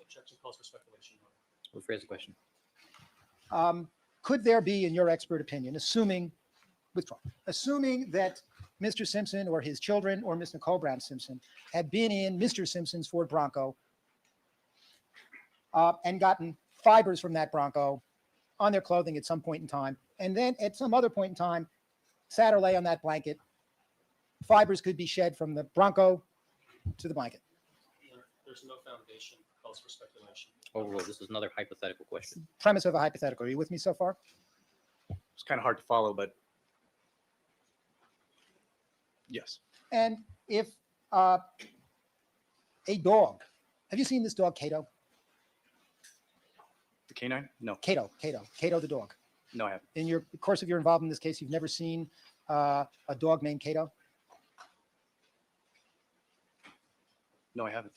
Objection. Calls for speculation. Your Honor. Rephrase the question. Could there be, in your expert opinion, assuming that Mr. Simpson or his children or Miss Nicole Brown Simpson had been in Mr. Simpson's Ford Bronco and gotten fibers from that Bronco on their clothing at some point in time, and then at some other point in time sat or lay on that blanket, fibers could be shed from the Bronco to the blanket? Your Honor, there's no foundation. Calls for speculation. Overruled. This is another hypothetical question. Premise of a hypothetical. Are you with me so far? It's kind of hard to follow, but yes. And if a dog, have you seen this dog, Cato? The canine? No. Cato the dog. No, I haven't. In your course of your involvement in this case, you've never seen a dog named Cato? No, I haven't.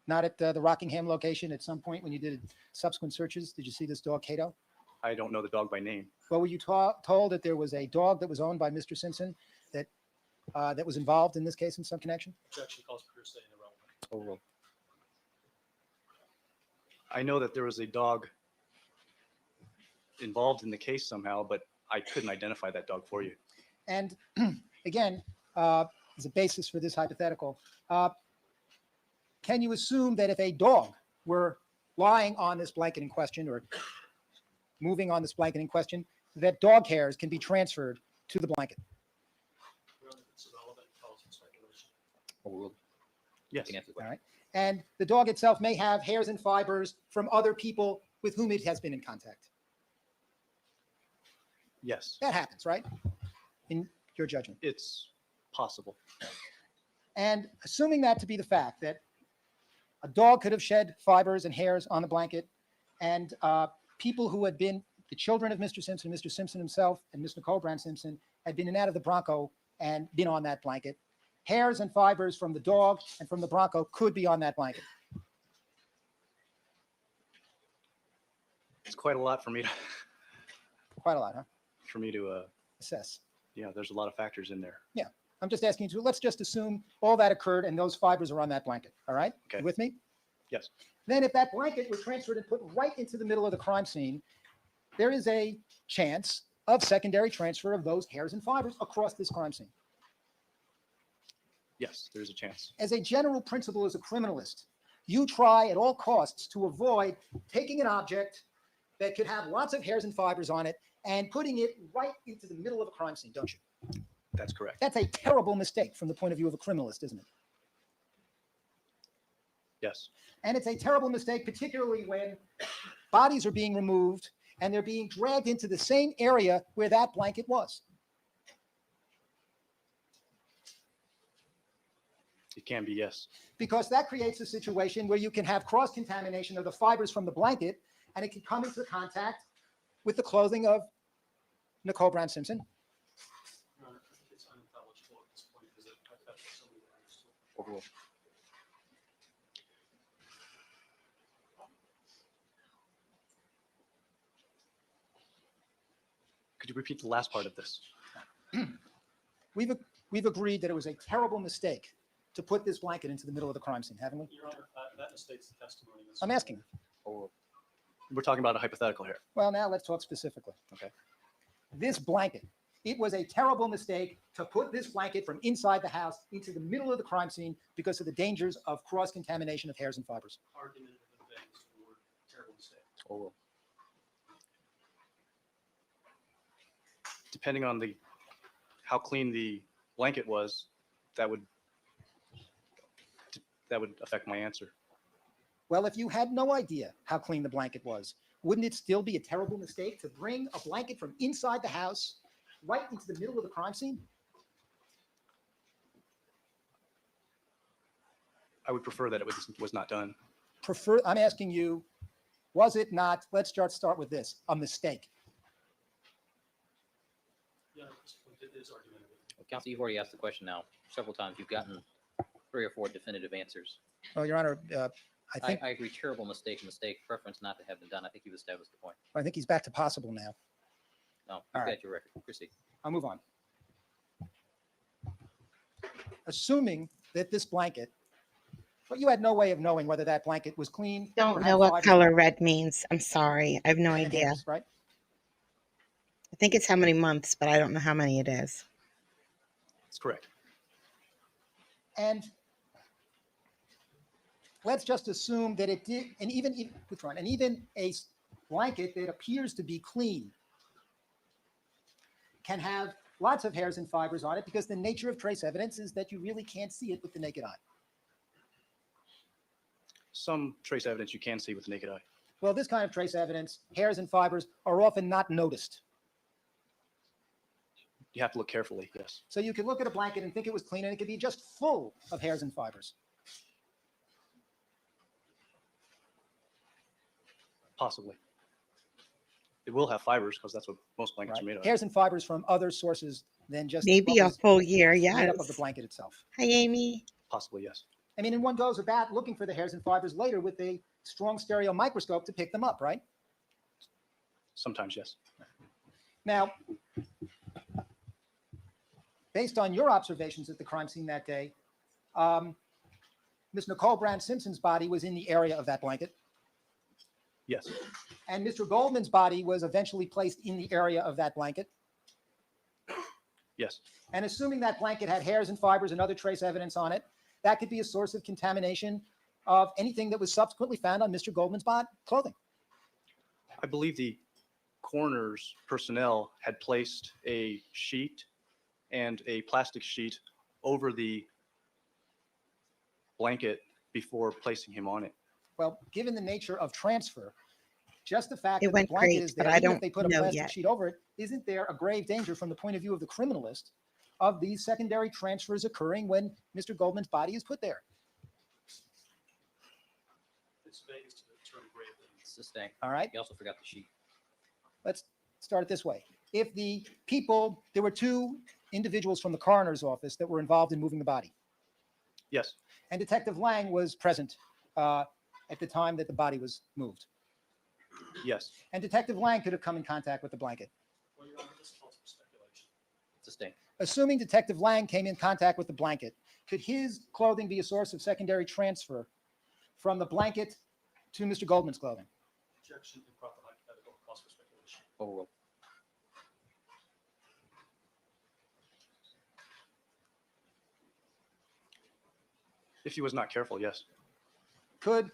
Not at the Rockingham location at some point when you did subsequent searches? Did you see this dog, Cato? I don't know the dog by name. Well, were you told that there was a dog that was owned by Mr. Simpson that was involved in this case in some connection? Objection. Calls for hearsay and irrelevant. Overruled. I know that there was a dog involved in the case somehow, but I couldn't identify that dog for you. And again, as a basis for this hypothetical, can you assume that if a dog were lying on this blanket in question or moving on this blanket in question, that dog hairs can be transferred to the blanket? It's irrelevant, calls for speculation. Overruled. Yes. You can answer the All question. right. And the dog itself may have hairs and fibers from other people with whom it has been in contact. Yes. That happens, right? In your judgment. It's possible. And assuming that to be the fact, that a dog could have shed fibers and hairs on the blanket, and people who had been the children of Mr. Simpson, Mr. Simpson himself, and Miss Nicole Brown Simpson had been in and out of the Bronco and been on that blanket, hairs and fibers from the dog and from the Bronco could be on that blanket. It's quite a lot for me to Quite a lot, huh? assess. Assess. Yeah, there's a lot of factors in there. Yeah. I'm just asking you to, let's just assume all that occurred and those fibers are on that blanket. All right? Okay. You with me? Yes. Then if that blanket was transferred and put right into the middle of the crime scene, there is a chance of secondary transfer of those hairs and fibers across this crime scene. Yes, there's a chance. As a general principle, as a criminalist, you try at all costs to avoid taking an object that could have lots of hairs and fibers on it and putting it right into the middle of a crime scene, don't you? That's correct. That's a terrible mistake from the point of view of a criminalist, isn't it? Yes. And it's a terrible mistake, particularly when bodies are being removed and they're being dragged into the same area where that blanket was. It can be, yes. Because that creates a situation where you can have cross-contamination of the fibers from the blanket, and it can come into contact with the clothing of Nicole Brown Simpson. Your Honor, I think it's unintelligible at this point because I've got so many layers to it. Overruled. Could you repeat the last part of this? We've agreed that it was a terrible mistake to put this blanket into the middle of the crime scene, haven't we? Your Honor, that misstates the testimony. in this I'm case. asking. Overruled. We're talking about a hypothetical here. Well, now let's talk specifically. Okay. This blanket, it was a terrible mistake to put this blanket from inside the house into the middle of the crime scene because of the dangers of cross-contamination of hairs and fibers. Argument of the things, the word terrible mistake. Overruled. Depending on how clean the blanket was, that would affect my answer. Well, if you had no idea how clean the blanket was, wouldn't it still be a terrible mistake to bring a blanket from inside the house right into the middle of the crime scene? I would prefer that it was not done. I'm asking you, was it not, let's start with this, a mistake? Your Honor, at this point, it is argumentative. Well, Counsel, you've already asked the question now several times. You've gotten 3 or 4 definitive answers. Well, Your Honor, I I agree, terrible mistake, preference not to have been done. I think you've established the point. think he's back to possible now. No, All you've right. got your record. Proceed. I'll move on. Assuming that this blanket, but you had no way of knowing whether that blanket was clean. or Don't had know what fibers color red means. I'm sorry. I have no and idea. hairs, right? I think it's how many months, but I don't know how many it is. That's correct. And let's just assume that it did, and even a blanket that appears to be clean can have lots of hairs and fibers on it because the nature of trace evidence is that you really can't see it with the naked eye. Some trace evidence you can see with the naked eye. Well, this kind of trace evidence, hairs and fibers, are often not noticed. You have to look carefully, yes. So you could look at a blanket and think it was clean, and it could be just full of hairs and fibers. Possibly. It will have fibers because that's what most blankets Right? are made of. Hairs and fibers from other sources than just Maybe what a was full year, made yes. up of the blanket itself. Hi, Amy. Possibly, yes. I mean, and one goes about looking for the hairs and fibers later with a strong stereo microscope to pick them up, right? Sometimes, yes. Now, based on your observations at the crime scene that day, Miss Nicole Brown Simpson's body was in the area of that blanket, Yes. and Mr. Goldman's body was eventually placed in the area of that blanket. Yes. And assuming that blanket had hairs and fibers and other trace evidence on it, that could be a source of contamination of anything that was subsequently found on Mr. Goldman's clothing. I believe the coroner's personnel had placed a sheet and a plastic sheet over the blanket before placing him on it. Well, given the nature of transfer, just the fact It that the went blanket great, is but there, I even if don't they put a know plastic yet. sheet over it, isn't there a grave danger from the point of view of the criminalist of these secondary transfers occurring when Mr. Goldman's body is put there? It's vague as to the term grave danger. Sustained. All right, You also forgot the sheet. let's start it this way. If the people, there were two individuals from the coroner's office that were involved in moving the body, Yes, and Detective Lang was present at the time that the body was moved, yes, and Detective Lang could have come in contact with the blanket. Well, Your Honor, this calls for speculation. Sustained. Assuming Detective Lang came in contact with the blanket, could his clothing be a source of secondary transfer from the blanket to Mr. Goldman's clothing? Objection, improper hypothetical, calls for speculation. Overruled. if he was not careful, yes. Could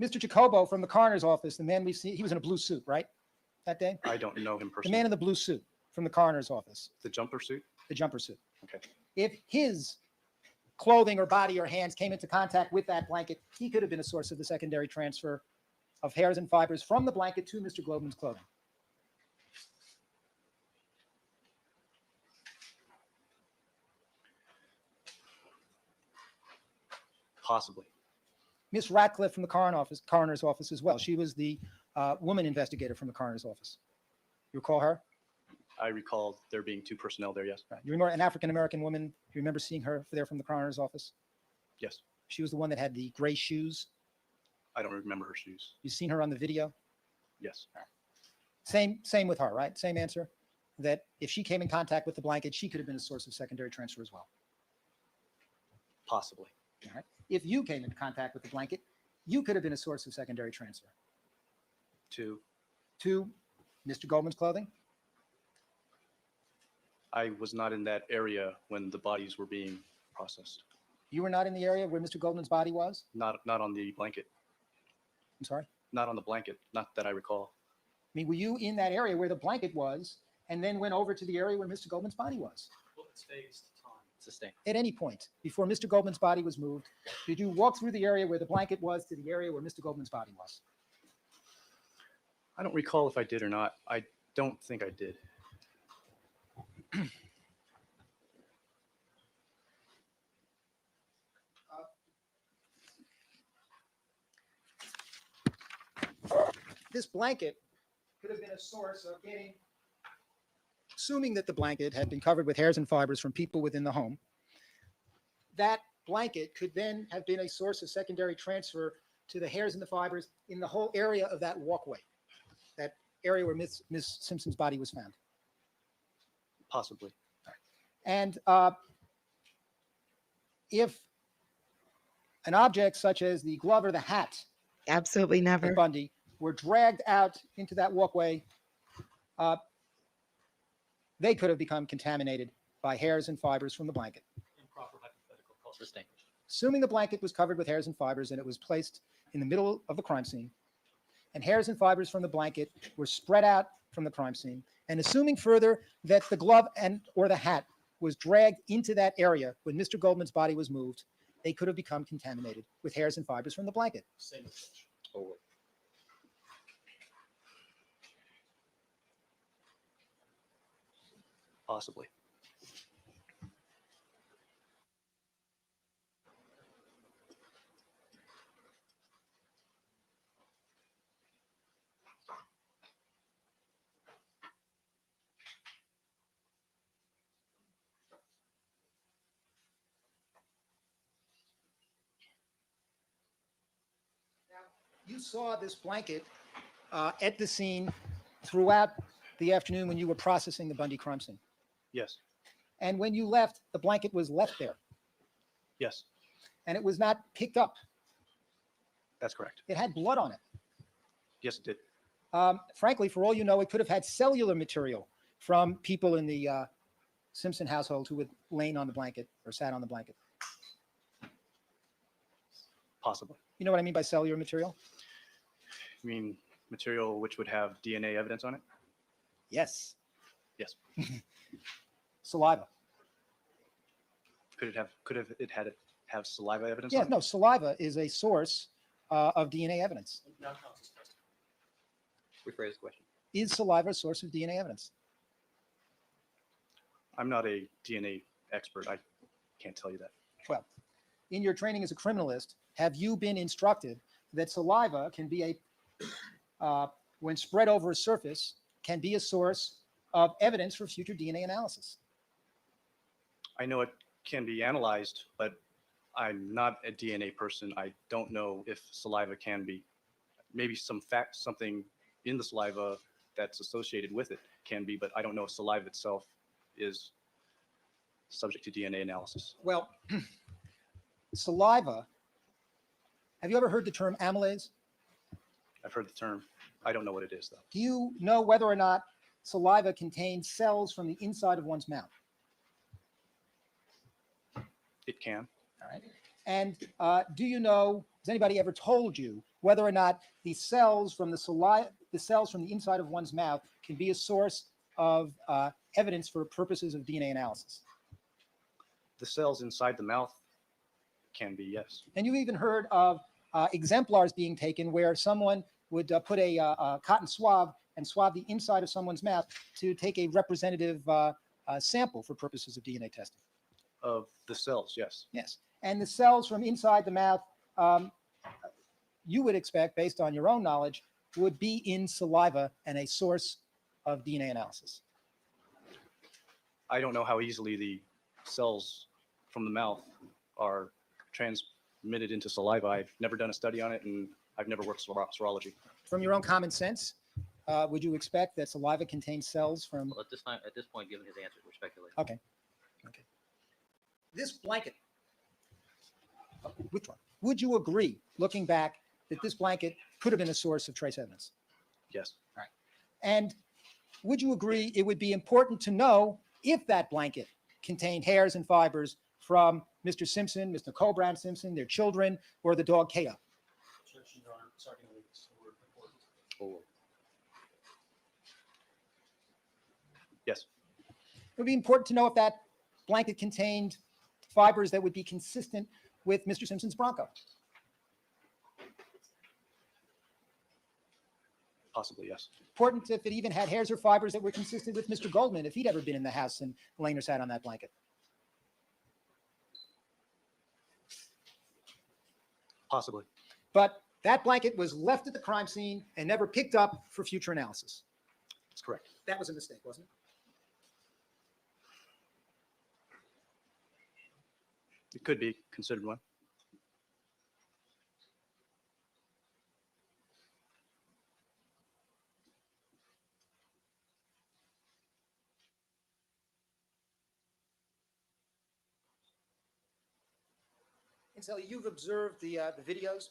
Mr. Jacobo from the coroner's office, the man we see, he was in a blue suit, right? That day? I don't know him The personally. man in the blue suit from the coroner's office, The jumper suit? the jumper suit. Okay. If his clothing or body or hands came into contact with that blanket, he could have been a source of the secondary transfer of hairs and fibers from the blanket to Mr. Goldman's clothing. Possibly. Miss Ratcliffe from the coroner's office as well. She was the woman investigator from the coroner's office. You recall her? I recall there being two personnel there, yes. Right. You remember an African-American woman? You remember seeing her there from the coroner's office? Yes. She was the one that had the gray shoes. I don't remember her shoes. You've seen her on the video? Yes. Same with her, right? Same answer? That if she came in contact with the blanket, she could have been a source of secondary transfer as well. Possibly. All right. If you came into contact with the blanket, you could have been a source of secondary transfer Two, to Mr. Goldman's clothing. I was not in that area when the bodies were being processed. You were not in the area where Mr. Goldman's body was? Not on the blanket. I'm sorry? Not on the blanket. Not that I recall. I mean, were you in that area where the blanket was and then went over to the area where Mr. Goldman's body was? Well, it's vague as to time. Sustained. At any point before Mr. Goldman's body was moved, did you walk through the area where the blanket was to the area where Mr. Goldman's body was? I don't recall if I did or not. I don't think I did. This blanket could have been a source of getting, assuming that the blanket had been covered with hairs and fibers from people within the home, that blanket could then have been a source of secondary transfer to the hairs and the fibers in the whole area of that walkway, that area where Miss Simpson's body was found. Possibly. And if an object such as the glove or the hat Absolutely of never. Bundy were dragged out into that walkway, they could have become contaminated by hairs and fibers from the blanket. Improper hypothetical, calls for Sustained. Assuming the blanket was covered with hairs and fibers and it was placed in the middle of the crime scene, and hairs and fibers from the blanket were spread out from the crime scene, and assuming further that the glove and or the hat was dragged into that area when Mr. Goldman's body was moved, they could have become contaminated with hairs and fibers from the blanket. same objection. Overruled. Possibly. You saw this blanket at the scene throughout the afternoon when you were processing the Bundy crime scene. Yes. And when you left, the blanket was left there Yes. and it was not picked up. That's correct. It had blood on it. Yes, it did. Frankly, for all you know, it could have had cellular material from people in the Simpson household who had lain on the blanket or sat on the blanket. Possibly. You know what I mean by cellular material? You mean material which would have DNA evidence on it? Yes. Yes. Saliva. Could it have saliva evidence Yeah, on it? no, saliva is a source of DNA evidence. Now counsel's testimony. Rephrase the question. Is saliva a source of DNA evidence? I'm not a DNA expert. I can't tell you that. Well, in your training as a criminalist, have you been instructed that saliva can be when spread over a surface, can be a source of evidence for future DNA analysis? I know it can be analyzed, but I'm not a DNA person. I don't know if saliva can be. Maybe something in the saliva that's associated with it can be, but I don't know if saliva itself is subject to DNA analysis. Well, saliva, have you ever heard the term amylase? I've heard the term. I don't know what it is, though. Do you know whether or not saliva contains cells from the inside of one's mouth? It can. All right. And do you know, has anybody ever told you whether or not the cells from the saliva, the cells from the inside of one's mouth can be a source of evidence for purposes of DNA analysis? The cells inside the mouth can be, yes. And you've even heard of exemplars being taken where someone would put a cotton swab and swab the inside of someone's mouth to take a representative sample for purposes of DNA testing. Of the cells, yes. Yes. And the cells from inside the mouth, you would expect, based on your own knowledge, would be in saliva and a source of DNA analysis. I don't know how easily the cells from the mouth are transmitted into saliva. I've never done a study on it, and I've never worked serology. From your own common sense, would you expect that saliva contains cells from? Well, at this point, given his answer, we're speculating. Okay. Okay. This blanket, which one? Would you agree, looking back, that this blanket could have been a source of trace evidence? Yes. All right. And would you agree it would be important to know if that blanket contained hairs and fibers from Mr. Simpson, Mr. Nicole Brown Simpson, their children, or the dog Keo? Objection, Your Honor. Sergeant Williams, the word important. Oh, Yes. It would be important to know if that blanket contained fibers that would be consistent with Mr. Simpson's Bronco. Possibly, yes. Important if it even had hairs or fibers that were consistent with Mr. Goldman, if he'd ever been in the house and lain or sat on that blanket. Possibly. But that blanket was left at the crime scene and never picked up for future analysis. That's correct. That was a mistake, wasn't it? It could be considered one. And so you've observed the videos,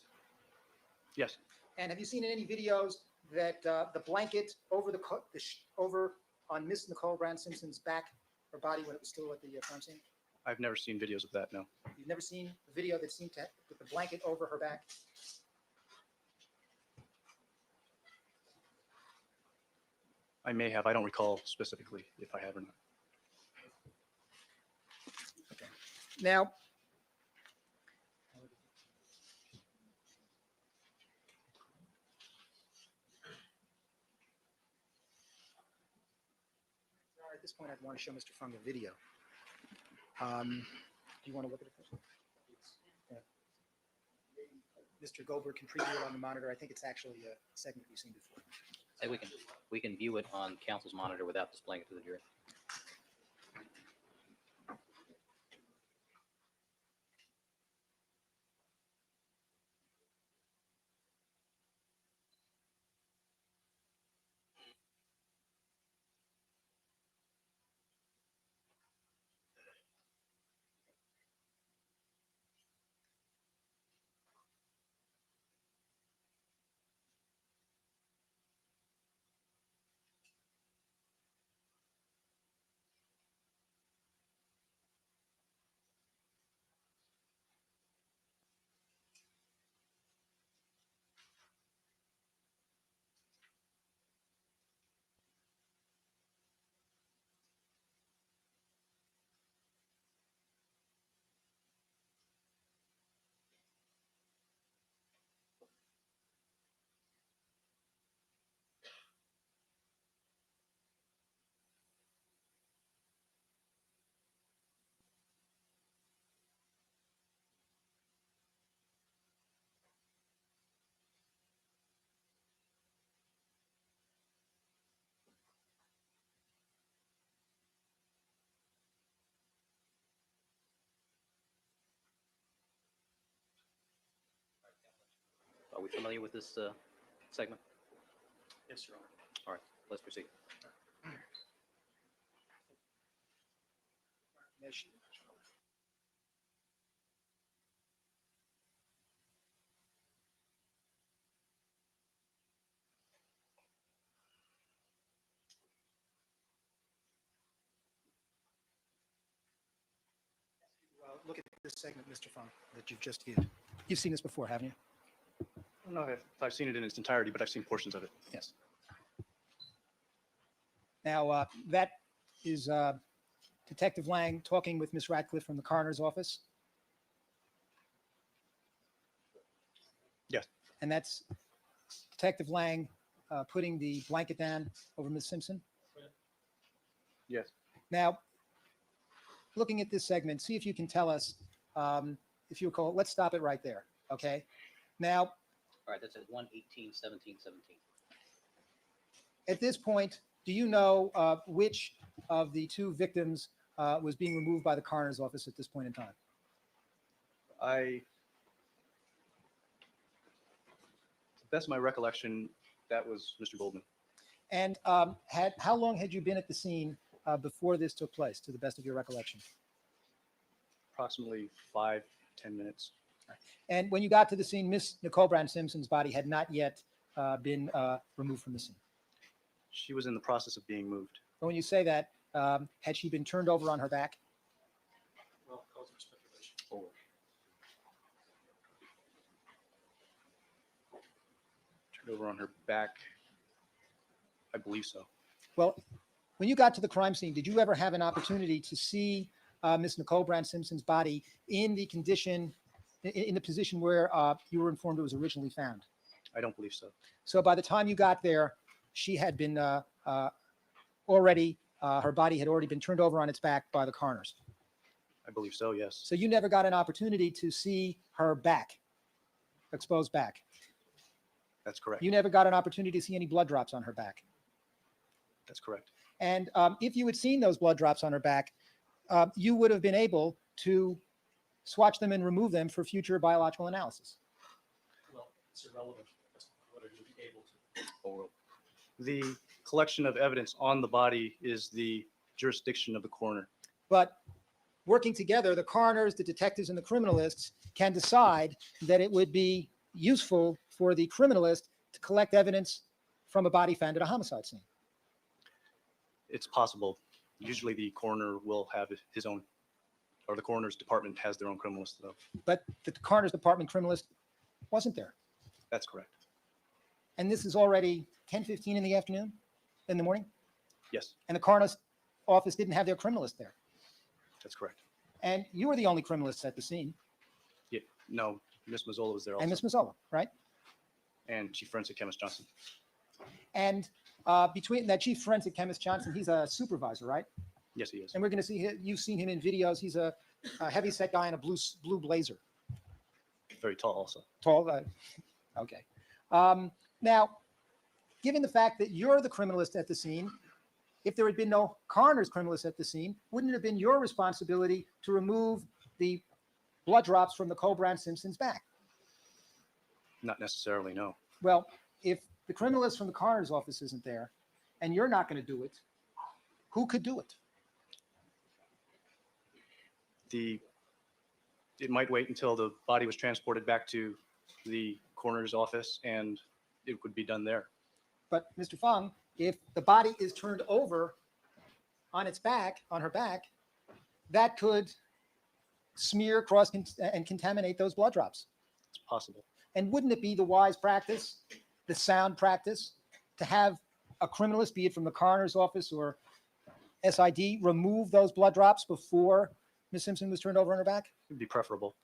Yes. and have you seen in any videos that the blanket over over on Miss Nicole Brown Simpson's back or body when it was still at the crime scene? I've never seen videos of that, no. You've never seen a video that seemed to put the blanket over her back? I may have. I don't recall specifically if I have or not. Okay. Now, at this point, I'd want to show Mr. Fung the video. Do you want to look at it first? Yeah. Mr. Goldberg can preview it on the monitor. I think it's actually a segment we've seen before. hey, we can view it on council's monitor without displaying it to the jury. Are we familiar with this segment? Yes, Your Honor. All right, let's proceed. Look at this segment, Mr. Fung, that you've just viewed. You've seen this before, haven't you? I don't know if I've seen it in its entirety, but I've seen portions of it. Yes. Now, that is Detective Lang talking with Miss Radcliffe from the coroner's office. Yes. And that's Detective Lang putting the blanket down over Miss Simpson. Yes. Now, looking at this segment, see if you can tell us, if you recall, let's stop it right there, okay? Now, All right, that's at 1:18, 17, 17. at this point, do you know which of the two victims was being removed by the coroner's office at this point in time? To the best of my recollection, that was Mr. Goldman. And how long had you been at the scene before this took place, to the best of your recollection? Approximately 5-10 minutes. And when you got to the scene, Miss Nicole Brown Simpson's body had not yet been removed from the scene. She was in the process of being moved. But when you say that, had she been turned over on her back? Well, cause for speculation. Forward. Turned over on her back. I believe so. Well, when you got to the crime scene, did you ever have an opportunity to see Miss Nicole Brown Simpson's body in the condition, in the position where you were informed it was originally found? I don't believe so. So by the time you got there, she had been already, her body had already been turned over on its back by the coroners. I believe so, yes. So you never got an opportunity to see her back, exposed back. That's correct. You never got an opportunity to see any blood drops on her back. That's correct. And if you had seen those blood drops on her back, you would have been able to swatch them and remove them for future biological analysis. Well, it's irrelevant as to whether you'll be able to. Or the collection of evidence on the body is the jurisdiction of the coroner. But working together, the coroners, the detectives, and the criminalists can decide that it would be useful for the criminalist to collect evidence from a body found at a homicide scene. It's possible. Usually the coroner will have his own, or the coroner's department has their own criminalist though. But the coroner's department criminalist wasn't there. That's correct. And this is already 10:15 in the afternoon, in the morning, Yes, and the coroner's office didn't have their criminalist there. that's correct. And you were the only criminalist at the scene, Yeah, no, Miss Mazzola was there also. and Miss Mazzola, right? And Chief Forensic Chemist Johnson. And between that Chief Forensic Chemist Johnson, he's a supervisor, right? Yes, he is. And we're going to see, you've seen him in videos. He's a heavy-set guy in a blue blazer. Very tall also. Tall. Okay. Now, given the fact that you're the criminalist at the scene, if there had been no coroner's criminalist at the scene, wouldn't it have been your responsibility to remove the blood drops from Nicole Brown Simpson's back? Not necessarily, no. Well, if the criminalist from the coroner's office isn't there, and you're not going to do it, who could do it? It might wait until the body was transported back to the coroner's office and it would be done there. But Mr. Fung, if the body is turned over on its back, on her back, that could smear, cross, and contaminate those blood drops. It's possible. And wouldn't it be the wise practice, the sound practice, to have a criminalist, be it from the coroner's office or SID, remove those blood drops before Ms. Simpson was turned over on her back? It'd be preferable.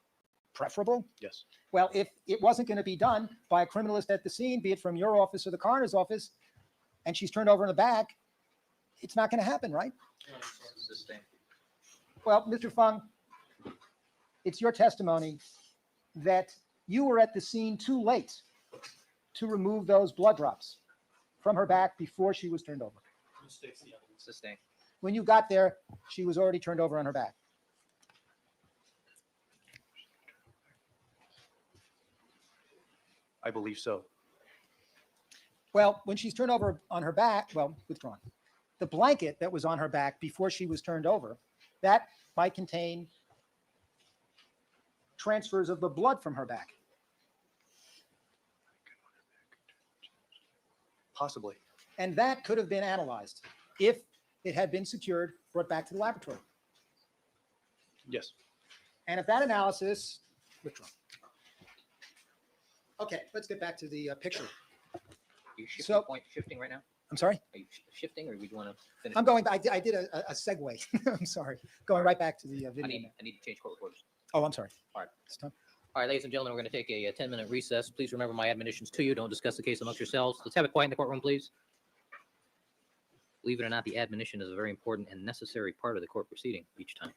Preferable? Yes. Well, if it wasn't going to be done by a criminalist at the scene, be it from your office or the coroner's office, and she's turned over on the back, it's not going to happen, right? Sustained. Well, Mr. Fung, it's your testimony that you were at the scene too late to remove those blood drops from her back before she was turned over. Mistakes the evidence. Sustained. When you got there, she was already turned over on her back. I believe so. Well, when she's turned over on her back, well, withdrawn. The blanket that was on her back before she was turned over, that might contain transfers of the blood from her back. Possibly. And that could have been analyzed if it had been secured, brought back to the laboratory. Yes. And if that analysis, withdrawn. Okay, let's get back to the picture. Are you shifting, So- shifting right now? I'm sorry? Are you shifting, or do you want to finish? I'm going, I did a segue. I'm sorry. Going right back to the video. I need to change court reporters. Oh, I'm sorry. All right. It's time. All right, ladies and gentlemen, we're going to take a 10-minute recess. Please remember my admonitions to you. Don't discuss the case amongst yourselves. Let's have it quiet in the courtroom, please. Believe it or not, the admonition is a very important and necessary part of the court proceeding each time.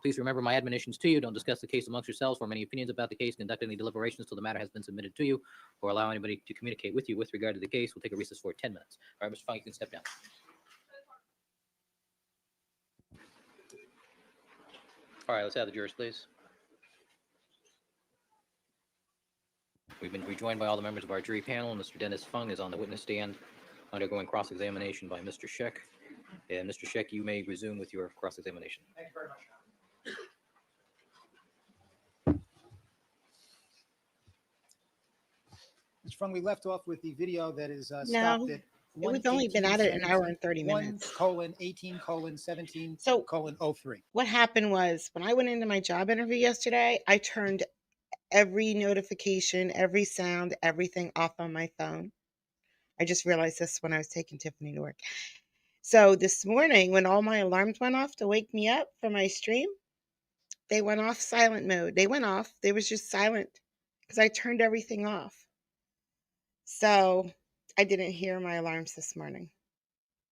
Please remember my admonitions to you. Don't discuss the case amongst yourselves, form any opinions about the case, conduct any deliberations till the matter has been submitted to you, or allow anybody to communicate with you with regard to the case. We'll take a recess for 10 minutes. All right, Mr. Funk, you can step down. All right, let's have the jurors, please. We've been rejoined by all the members of our jury panel. Mr. Dennis Fung is on the witness stand undergoing cross-examination by Mr. Sheck. And Mr. Sheck, you may resume with your cross-examination. Thank you very much. Mr. Fung, we left off with the video that is stopped at We've only been at it an hour and 30 1 minutes. colon 18 colon 17 So colon 03. what happened was when I went into my job interview yesterday, I turned every notification, every sound, everything off on my phone. I just realized this when I was taking Tiffany to work. So this morning, when all my alarms went off to wake me up for my stream, they went off silent mode. They went off. They was just silent because I turned everything off. So I didn't hear my alarms this morning.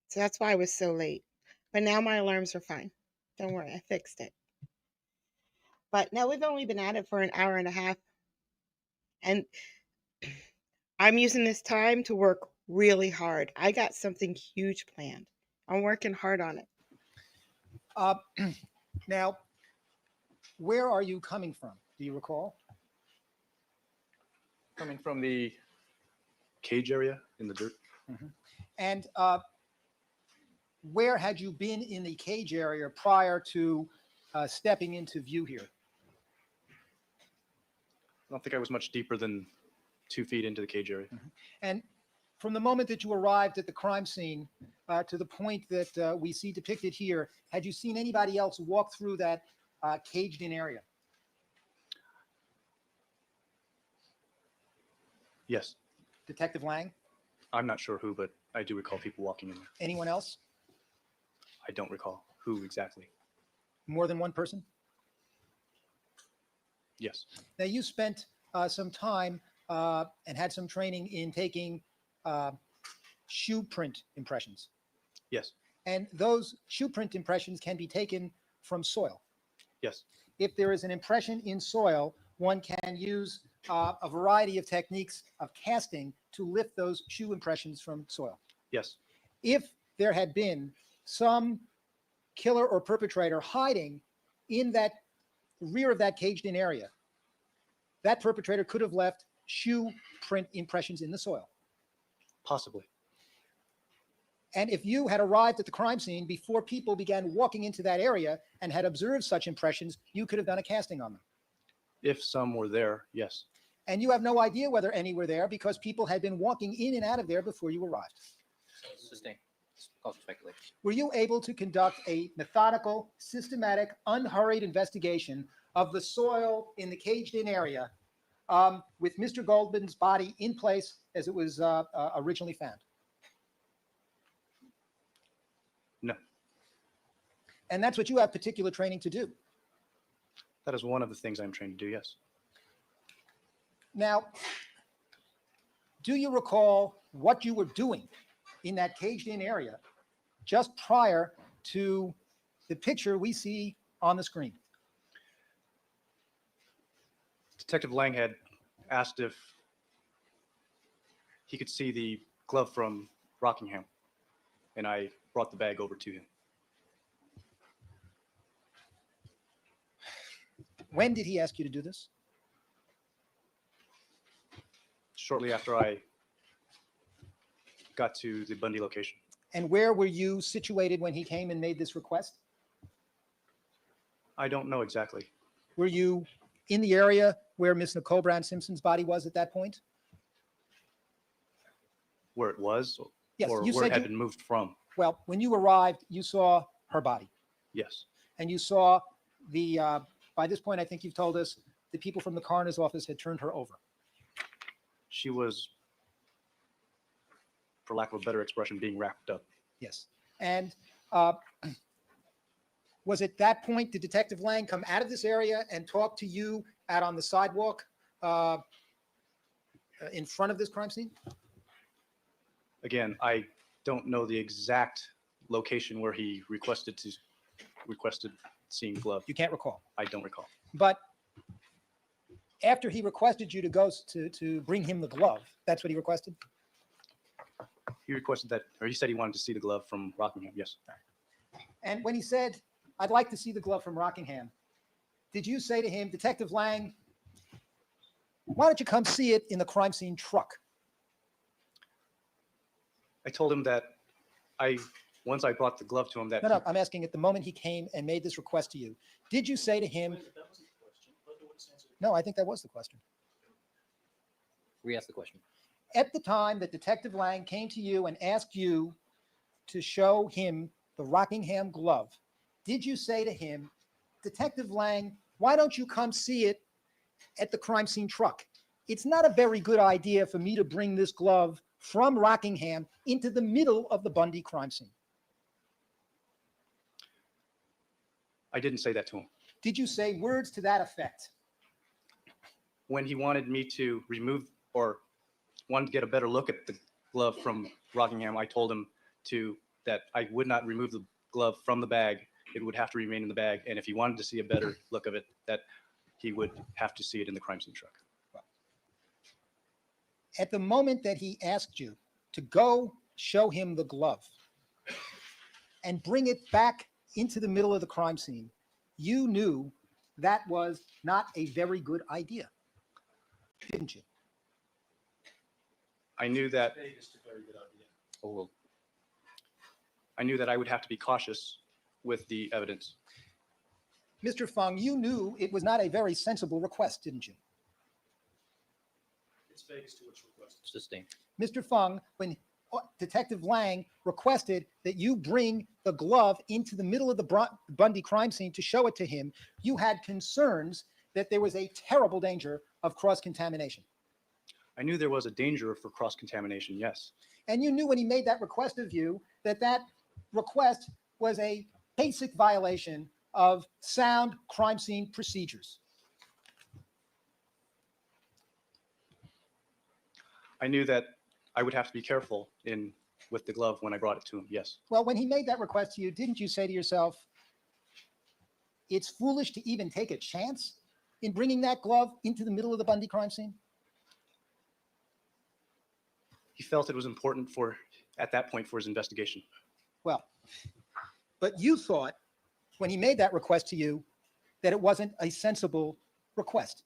So that's why I was so late. But now my alarms are fine. Don't worry, I fixed it. But no, we've only been at it for an hour and a half. And I'm using this time to work really hard. I got something huge planned. I'm working hard on it. Now, where are you coming from? Do you recall? Coming from the cage area in the dirt. And where had you been in the cage area prior to stepping into view here? I don't think I was much deeper than 2 feet into the cage area. And from the moment that you arrived at the crime scene to the point that we see depicted here, had you seen anybody else walk through that caged-in area? Yes. Detective Lang? I'm not sure who, but I do recall people walking in there. Anyone else? I don't recall who exactly. More than one person? Yes. Now, you spent some time and had some training in taking shoe print impressions. Yes. And those shoe print impressions can be taken from soil. Yes. If there is an impression in soil, one can use a variety of techniques of casting to lift those shoe impressions from soil. Yes. If there had been some killer or perpetrator hiding in that rear of that caged-in area, that perpetrator could have left shoe print impressions in the soil. Possibly. And if you had arrived at the crime scene before people began walking into that area and had observed such impressions, you could have done a casting on them. If some were there, yes. And you have no idea whether any were there because people had been walking in and out of there before you arrived. Sustain. Call for speculation. Were you able to conduct a methodical, systematic, unhurried investigation of the soil in the caged-in area with Mr. Goldman's body in place as it was originally found? No. And that's what you have particular training to do. That is one of the things I'm trained to do, yes. Now, do you recall what you were doing in that caged-in area just prior to the picture we see on the screen? Detective Lang had asked if he could see the glove from Rockingham, and I brought the bag over to him. When did he ask you to do this? shortly after I got to the Bundy location. And where were you situated when he came and made this request? I don't know exactly. Were you in the area where Miss Nicole Brown Simpson's body was at that point? Where it was, Yes, or you where it said had you, been moved from. well, when you arrived, you saw her body. Yes. And you saw the, by this point, I think you've told us, the people from the coroner's office had turned her over. She was, for lack of a better expression, being wrapped up. Yes. And was at that point, did Detective Lang come out of this area and talk to you out on the sidewalk in front of this crime scene? Again, I don't know the exact location where he requested seeing glove. You can't recall. I don't recall. But after he requested you to go to bring him the glove, that's what he requested? He requested that, or he said he wanted to see the glove from Rockingham. Yes. And when he said, I'd like to see the glove from Rockingham, did you say to him, Detective Lang, why don't you come see it in the crime scene truck? I told him that once I brought the glove to him, that No, I'm asking at the moment he came and made this request to you, did you say to him, no, I think that was the question. Re-ask the question. At the time that Detective Lang came to you and asked you to show him the Rockingham glove, did you say to him, Detective Lang, why don't you come see it at the crime scene truck? It's not a very good idea for me to bring this glove from Rockingham into the middle of the Bundy crime scene. I didn't say that to him. Did you say words to that effect? When he wanted me to remove or wanted to get a better look at the glove from Rockingham, I told him that I would not remove the glove from the bag. It would have to remain in the bag. And if he wanted to see a better look of it, that he would have to see it in the crime scene truck. At the moment that he asked you to go show him the glove and bring it back into the middle of the crime scene, you knew that was not a very good idea, didn't you? I knew that Oh, well, I knew that I would have to be cautious with the evidence. Mr. Fung, you knew it was not a very sensible request, didn't you? It's Vegas to which request. sustained. Mr. Fung, when Detective Lang requested that you bring the glove into the middle of the Bundy crime scene to show it to him, you had concerns that there was a terrible danger of cross-contamination. I knew there was a danger for cross-contamination, yes. And you knew when he made that request of you that that request was a basic violation of sound crime scene procedures. I knew that I would have to be careful with the glove when I brought it to him, yes. Well, when he made that request to you, didn't you say to yourself, it's foolish to even take a chance in bringing that glove into the middle of the Bundy crime scene? He felt it was important at that point for his investigation. Well, but you thought when he made that request to you that it wasn't a sensible request.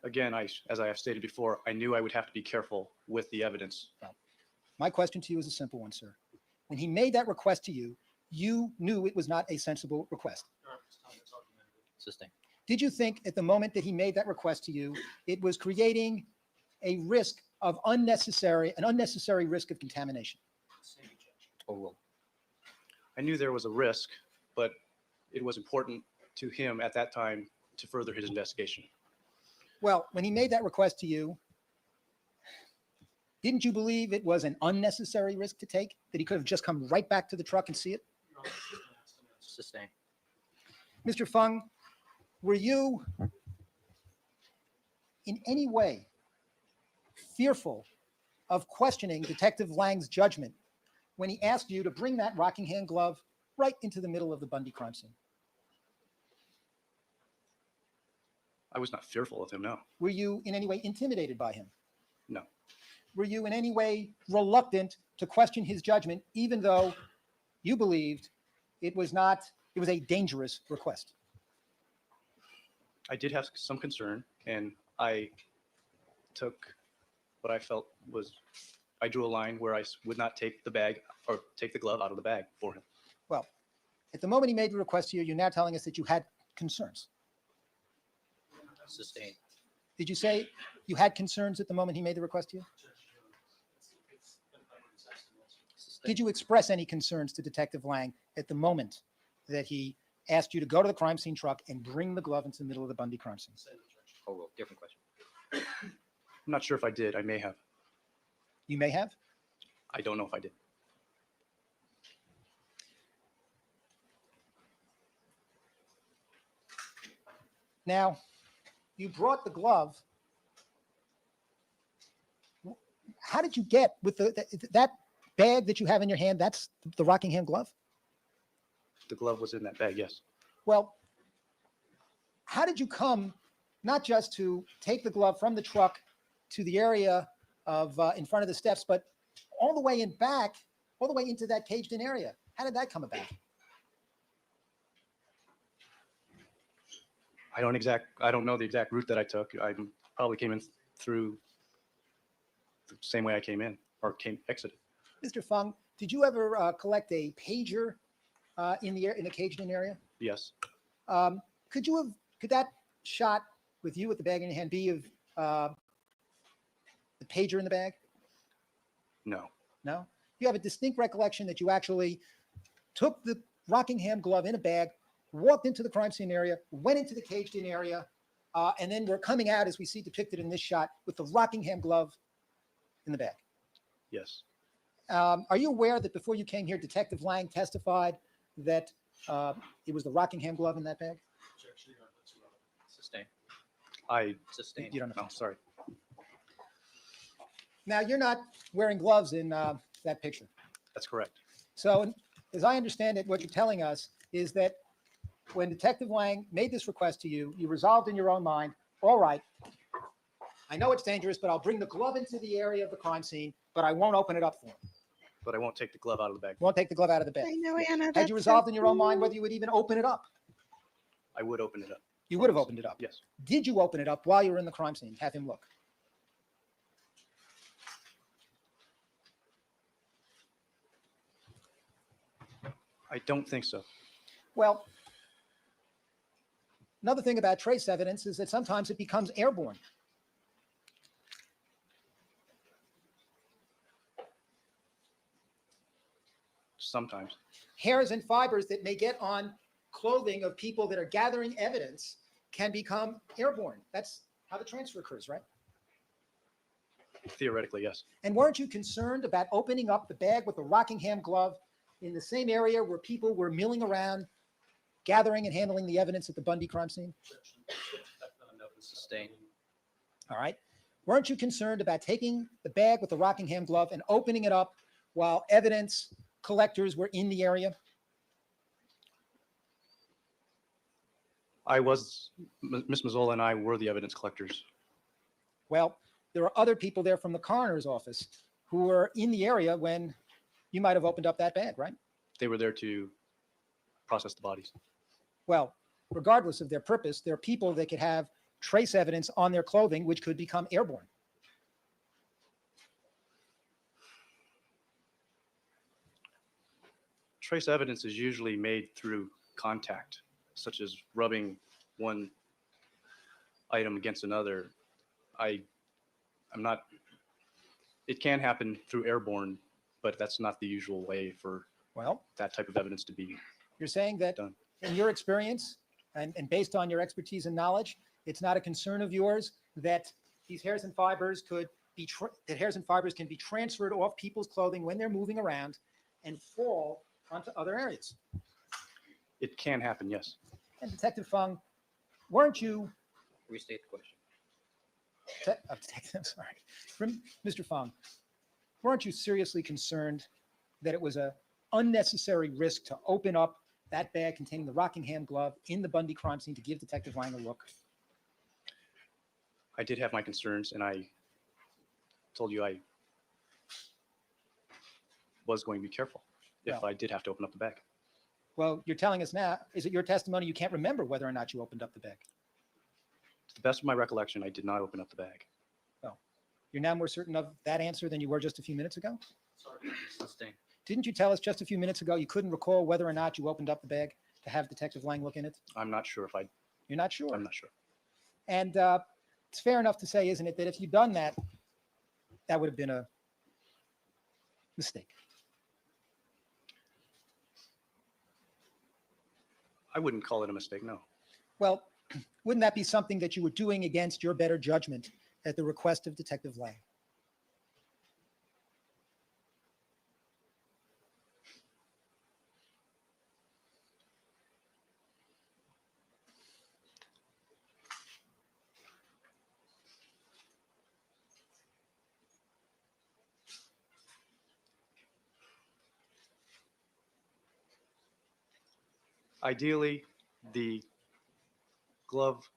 Again, as I have stated before, I knew I would have to be careful with the evidence. My question to you is a simple one, sir. When he made that request to you, you knew it was not a sensible request. Sustained. Did you think at the moment that he made that request to you, it was creating a risk of an unnecessary risk of contamination? Oh, well, I knew there was a risk, but it was important to him at that time to further his investigation. Well, when he made that request to you, didn't you believe it was an unnecessary risk to take, that he could have just come right back to the truck and see it? sustained. Mr. Fung, were you in any way fearful of questioning Detective Lang's judgment when he asked you to bring that Rockingham glove right into the middle of the Bundy crime scene? I was not fearful of him, no. Were you in any way intimidated by him? No. Were you in any way reluctant to question his judgment, even though you believed it was a dangerous request? I did have some concern, and I took what I felt was, I drew a line where I would not take the bag or take the glove out of the bag for him. Well, at the moment he made the request to you, you're now telling us that you had concerns. Sustained. Did you say you had concerns at the moment he made the request to you? Sustained. Did you express any concerns to Detective Lang at the moment that he asked you to go to the crime scene truck and bring the glove into the middle of the Bundy crime scene? Oh, well, different question. I'm not sure if I did. I may have. You may have. I don't know if I did. Now, you brought the glove. How did you get with that bag that you have in your hand? That's the Rockingham glove? The glove was in that bag, yes. Well, how did you come not just to take the glove from the truck to the area of in front of the steps, but all the way in back, all the way into that caged-in area? How did that come about? I don't know the exact route that I took. I probably came in through the same way I came in or exited. Mr. Fung, did you ever collect a pager in the caged-in area? Yes. Could that shot with you with the bag in your hand be of the pager in the bag? No. No? You have a distinct recollection that you actually took the Rockingham glove in a bag, walked into the crime scene area, went into the caged-in area, and then we're coming out, as we see depicted in this shot, with the Rockingham glove in the bag. Yes. Are you aware that before you came here, Detective Lang testified that it was the Rockingham glove in that bag? Sustained. I Sustained. You don't know. no, sorry. Now, you're not wearing gloves in that picture. That's correct. So, as I understand it, what you're telling us is that when Detective Lang made this request to you, you resolved in your own mind, all right, I know it's dangerous, but I'll bring the glove into the area of the crime scene, but I won't open it up for him. But I won't take the glove out of the bag. Won't take the glove out of the bag. I know, Anna. Had you resolved in your own mind whether you would even open it up? I would open it up. You would have opened it up. Yes. Did you open it up while you were in the crime scene? Have him look. I don't think so. Well, another thing about trace evidence is that sometimes it becomes airborne. Sometimes. Hairs and fibers that may get on clothing of people that are gathering evidence can become airborne. That's how the transfer occurs, right? Theoretically, yes. And weren't you concerned about opening up the bag with the Rockingham glove in the same area where people were milling around, gathering and handling the evidence at the Bundy crime scene? Sustained. All right. Weren't you concerned about taking the bag with the Rockingham glove and opening it up while evidence collectors were in the area? I was, Ms. Mazzola and I were the evidence collectors. Well, there were other people there from the coroner's office who were in the area when you might have opened up that bag, right? They were there to process the bodies. Well, regardless of their purpose, there are people that could have trace evidence on their clothing which could become airborne. Trace evidence is usually made through contact, such as rubbing one item against another. I'm not, it can happen through airborne, but that's not the usual way for Well, that type of evidence to be you're saying that done. in your experience and based on your expertise and knowledge, it's not a concern of yours that these hairs and fibers could be, that hairs and fibers can be transferred off people's clothing when they're moving around and fall onto other areas. It can happen, yes. And Detective Fung, weren't you, Restate the question. I'm sorry, from Mr. Fung, weren't you seriously concerned that it was a unnecessary risk to open up that bag containing the Rockingham glove in the Bundy crime scene to give Detective Lang a look? I did have my concerns, and I told you I was going to be careful if Well. I did have to open up the bag. Well, you're telling us now, is it your testimony you can't remember whether or not you opened up the bag? To the best of my recollection, I did not open up the bag. You're now more certain of that answer than you were just a few minutes ago? Sorry. Sustain. Didn't you tell us just a few minutes ago you couldn't recall whether or not you opened up the bag to have Detective Lang look in it? I'm not sure if I, You're not sure? I'm not sure. And it's fair enough to say, isn't it, that if you'd done that, that would have been a mistake. I wouldn't call it a mistake, no. Well, wouldn't that be something that you were doing against your better judgment at the request of Detective Lang? Ideally, the glove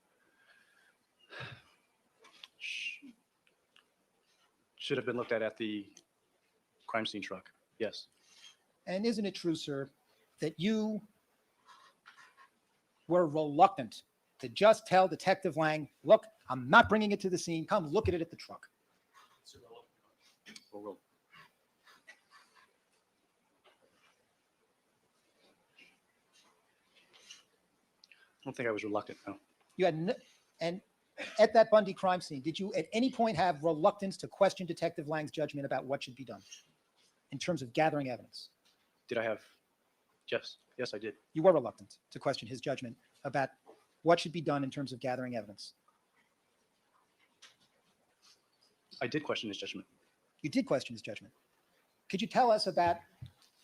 should have been looked at the crime scene truck. Yes. And isn't it true, sir, that you were reluctant to just tell Detective Lang, look, I'm not bringing it to the scene. Come look at it at the truck. It's irrelevant. Overruled. I don't think I was reluctant, no. You had no, and at that Bundy crime scene, did you at any point have reluctance to question Detective Lang's judgment about what should be done in terms of gathering evidence? Did I have, yes, I did. You were reluctant to question his judgment about what should be done in terms of gathering evidence. I did question his judgment. You did question his judgment. Could you tell us about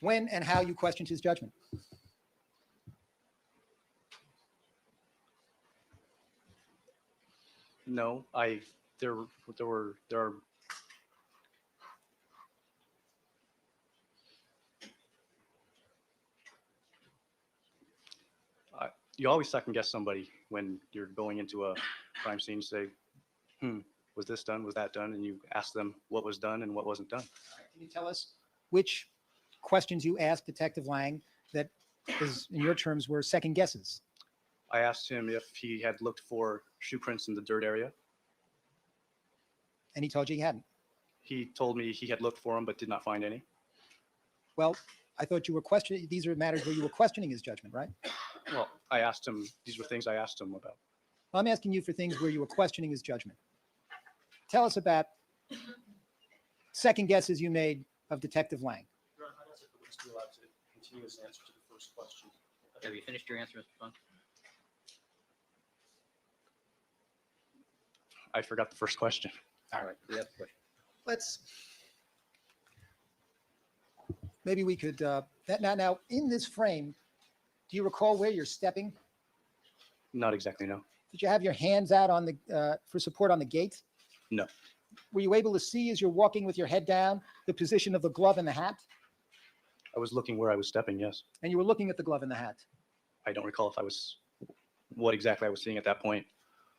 when and how you questioned his judgment? No, there are, you always second guess somebody when you're going into a crime scene, say, was this done, was that done? And you ask them what was done and what wasn't done. Can you tell us which questions you asked Detective Lang that, in your terms, were second guesses? I asked him if he had looked for shoe prints in the dirt area. And he told you he hadn't. He told me he had looked for them but did not find any. Well, I thought you were questioning, these are matters where you were questioning his judgment, right? Well, I asked him, these were things I asked him about. Well, I'm asking you for things where you were questioning his judgment. Tell us about second guesses you made of Detective Lang. Your Honor, I'd ask if the witness be allowed to continue his answer to the first question. Have you finished your answer, Mr. Fung? I forgot the first question. All right. We have a question. Let's, maybe we could, now in this frame, do you recall where you're stepping? Not exactly, no. Did you have your hands out on the, for support on the gate? No. Were you able to see as you're walking with your head down the position of the glove and the hat? I was looking where I was stepping, yes. And you were looking at the glove and the hat? I don't recall if what exactly I was seeing at that point.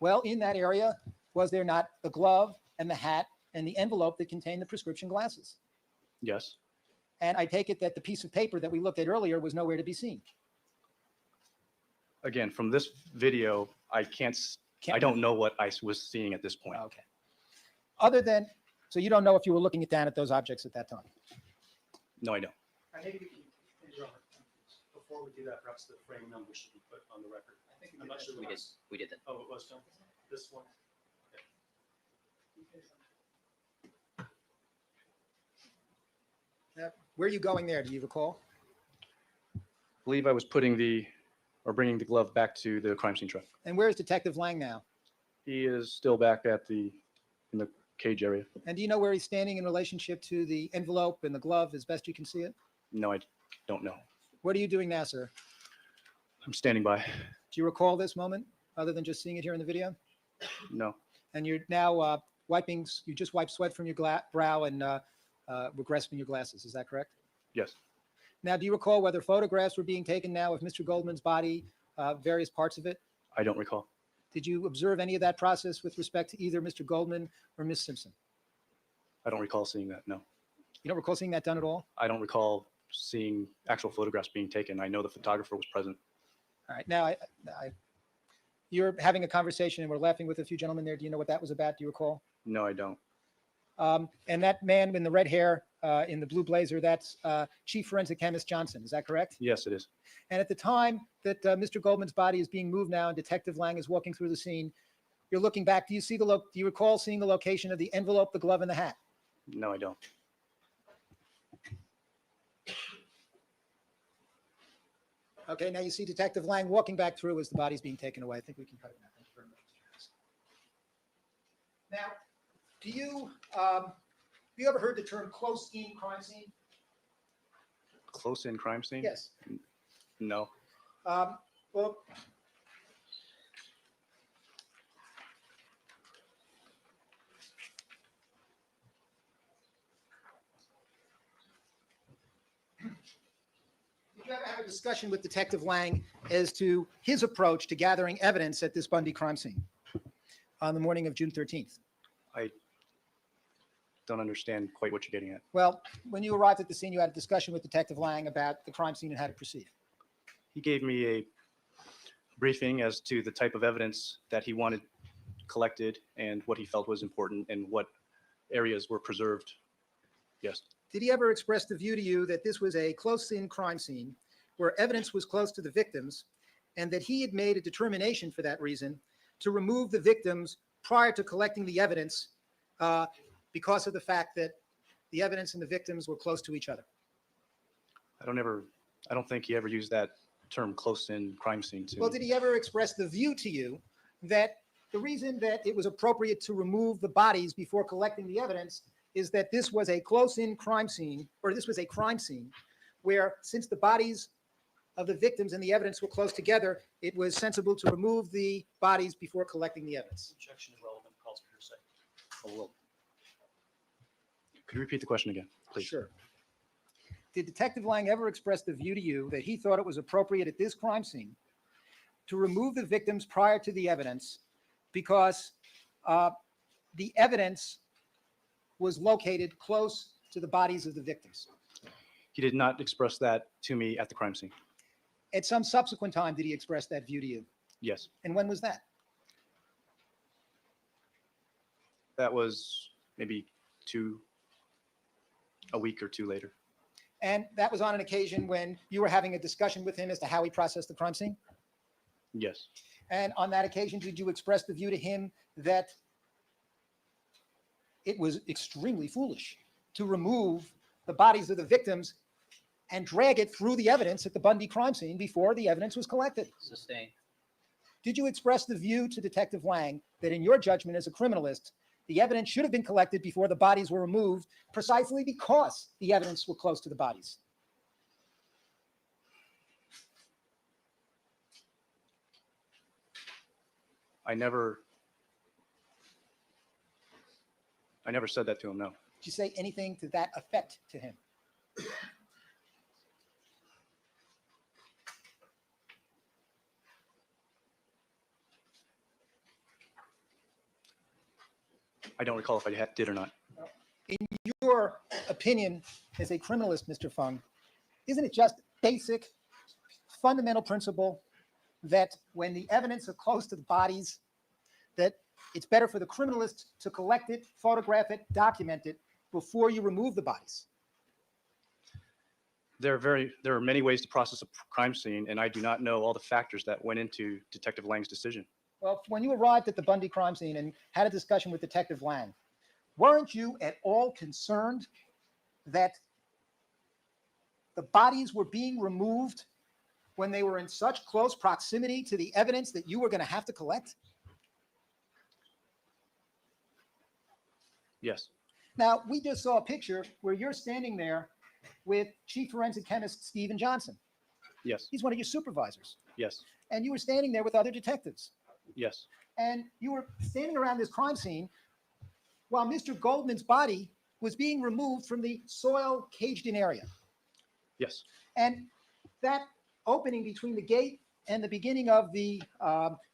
Well, in that area, was there not the glove and the hat and the envelope that contained the prescription glasses? Yes. And I take it that the piece of paper that we looked at earlier was nowhere to be seen. Again, from this video, I don't know what I was seeing at this point. Okay. Other than, so you don't know if you were looking down at those objects at that time? No, I don't. Maybe we can, Your Honor, before we do that, perhaps the frame number should be put on the record. I'm not sure. We did that. Oh, it was done? This one? Now, where are you going there? Do you recall? I believe I was bringing the glove back to the crime scene truck. And where is Detective Lang now? He is still back in the cage area. And do you know where he's standing in relationship to the envelope and the glove as best you can see it? No, I don't know. What are you doing now, sir? I'm standing by. Do you recall this moment other than just seeing it here in the video? No. And you're now you just wiped sweat from your brow and were grasping your glasses. Is that correct? Yes. Now, do you recall whether photographs were being taken now of Mr. Goldman's body, various parts of it? I don't recall. Did you observe any of that process with respect to either Mr. Goldman or Ms. Simpson? I don't recall seeing that, no. You don't recall seeing that done at all? I don't recall seeing actual photographs being taken. I know the photographer was present. All right. Now, you're having a conversation and we're laughing with a few gentlemen there. Do you know what that was about? Do you recall? No, I don't. And that man in the red hair, in the blue blazer, that's Chief Forensic Chemist Johnson. Is that correct? Yes, it is. And at the time that Mr. Goldman's body is being moved now and Detective Lang is walking through the scene, you're looking back. Do you recall seeing the location of the envelope, the glove, and the hat? No, I don't. Okay, now you see Detective Lang walking back through as the body's being taken away. I think we can cut it now. Thank you very much, Mr. Harris. Now, have you ever heard the term close-in crime scene? Close-in crime scene? Yes. No. Well, did you ever have a discussion with Detective Lang as to his approach to gathering evidence at this Bundy crime scene on the morning of June 13th? I don't understand quite what you're getting at. Well, when you arrived at the scene, you had a discussion with Detective Lang about the crime scene and how to proceed. He gave me a briefing as to the type of evidence that he wanted collected and what he felt was important and what areas were preserved. Yes. Did he ever express the view to you that this was a close-in crime scene where evidence was close to the victims and that he had made a determination for that reason to remove the victims prior to collecting the evidence because of the fact that the evidence and the victims were close to each other? I don't think he ever used that term close-in crime scene to Well, did he ever express the view to you that the reason that it was appropriate to remove the bodies before collecting the evidence is that this was a close-in crime scene, or this was a crime scene where, since the bodies of the victims and the evidence were close together, it was sensible to remove the bodies before collecting the evidence? Objection is relevant, calls for hearsay. Oh, well. Could you repeat the question again, please? Sure. Did Detective Lang ever express the view to you that he thought it was appropriate at this crime scene to remove the victims prior to the evidence because the evidence was located close to the bodies of the victims? He did not express that to me at the crime scene. At some subsequent time, did he express that view to you? Yes. And when was that? That was maybe a week or two later. And that was on an occasion when you were having a discussion with him as to how he processed the crime scene? Yes. And on that occasion, did you express the view to him that it was extremely foolish to remove the bodies of the victims and drag it through the evidence at the Bundy crime scene before the evidence was collected? Sustained. Did you express the view to Detective Lang that in your judgment as a criminalist, the evidence should have been collected before the bodies were removed precisely because the evidence were close to the bodies? I never said that to him, no. Did you say anything to that effect to him? I don't recall if I did or not. In your opinion as a criminalist, Mr. Fung, isn't it just basic, fundamental principle that when the evidence are close to the bodies, that it's better for the criminalist to collect it, photograph it, document it before you remove the bodies? There are many ways to process a crime scene, and I do not know all the factors that went into Detective Lang's decision. Well, when you arrived at the Bundy crime scene and had a discussion with Detective Lang, weren't you at all concerned that the bodies were being removed when they were in such close proximity to the evidence that you were going to have to collect? Yes. Now, we just saw a picture where you're standing there with Chief Forensic Chemist Stephen Johnson. Yes. He's one of your supervisors. Yes. And you were standing there with other detectives. Yes. And you were standing around this crime scene while Mr. Goldman's body was being removed from the soil caged-in area. Yes. And that opening between the gate and the beginning of the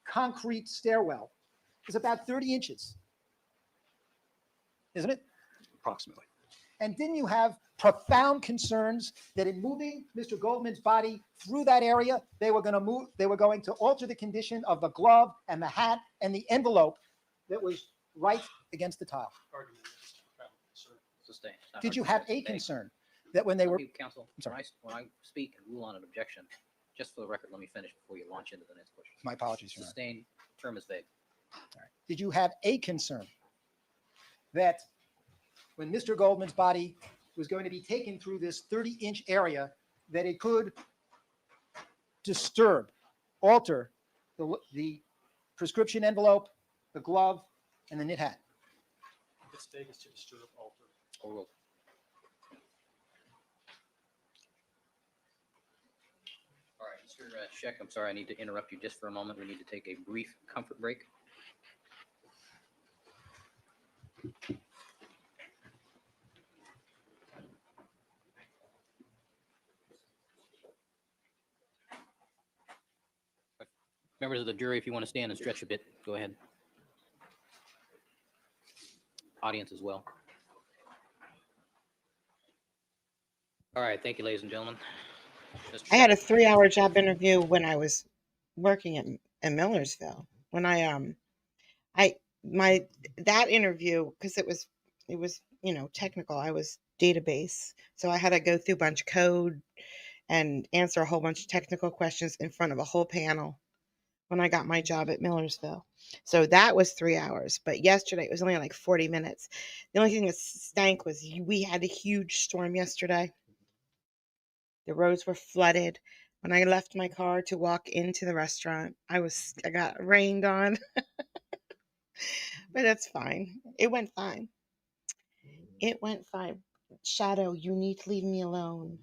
concrete stairwell is about 30 inches, isn't it? Approximately. And didn't you have profound concerns that in moving Mr. Goldman's body through that area, they were going to alter the condition of the glove and the hat and the envelope that was right against the tile. Argument is without concern. Sustain. It's not Did you argument, have a it's debate. concern that when they were, Counsel, sorry. when I speak and rule on an objection, just for the record, let me finish before you launch into the next question. my apologies, Your Honor. Sustain, term is vague. Did you have a concern that when Mr. Goldman's body was going to be taken through this 30-inch area, that it could disturb, alter the prescription envelope, the glove, and the knit hat? Its vague is to disturb, alter. Overruled. All right, Mr. Scheck, I'm sorry, I need to interrupt you just for a moment. We need to take a brief comfort break. Members of the jury, if you want to stand and stretch a bit, go ahead. Audience as well. All right, thank you, ladies and gentlemen. Mr. I had a Scheck. 3-hour job interview when I was working in Millersville. When that interview, because it was technical. I was database, so I had to go through a bunch of code and answer a whole bunch of technical questions in front of a whole panel when I got my job at Millersville. So that was 3 hours. But yesterday it was only like 40 minutes. The only thing that stank was we had a huge storm yesterday. The roads were flooded. When I left my car to walk into the restaurant, I got rained on. But that's fine. It went fine. It went fine. Shadow, you need to leave me alone.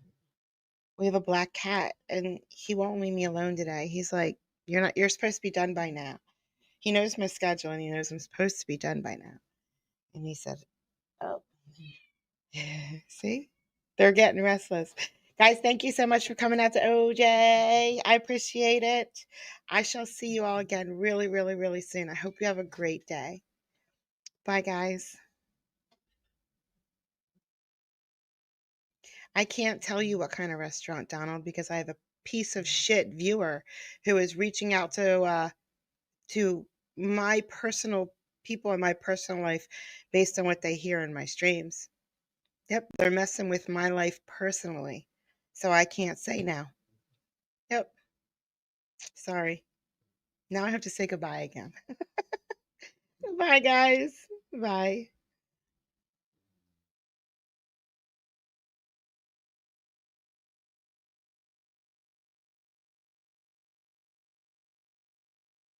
We have a black cat and he won't leave me alone today. He's like, you're supposed to be done by now. He knows my schedule and he knows I'm supposed to be done by now. And he said, oh, see, they're getting restless. Guys, thank you so much for coming out to OJ. I appreciate it. I shall see you all again really, really, really soon. I hope you have a great day. Bye, guys. I can't tell you what kind of restaurant, Donald, because I have a piece of shit viewer who is reaching out to my personal people in my personal life based on what they hear in my streams. Yep, they're messing with my life personally. So I can't say now. Yep. Sorry. Now I have to say goodbye again. Bye, guys. Bye.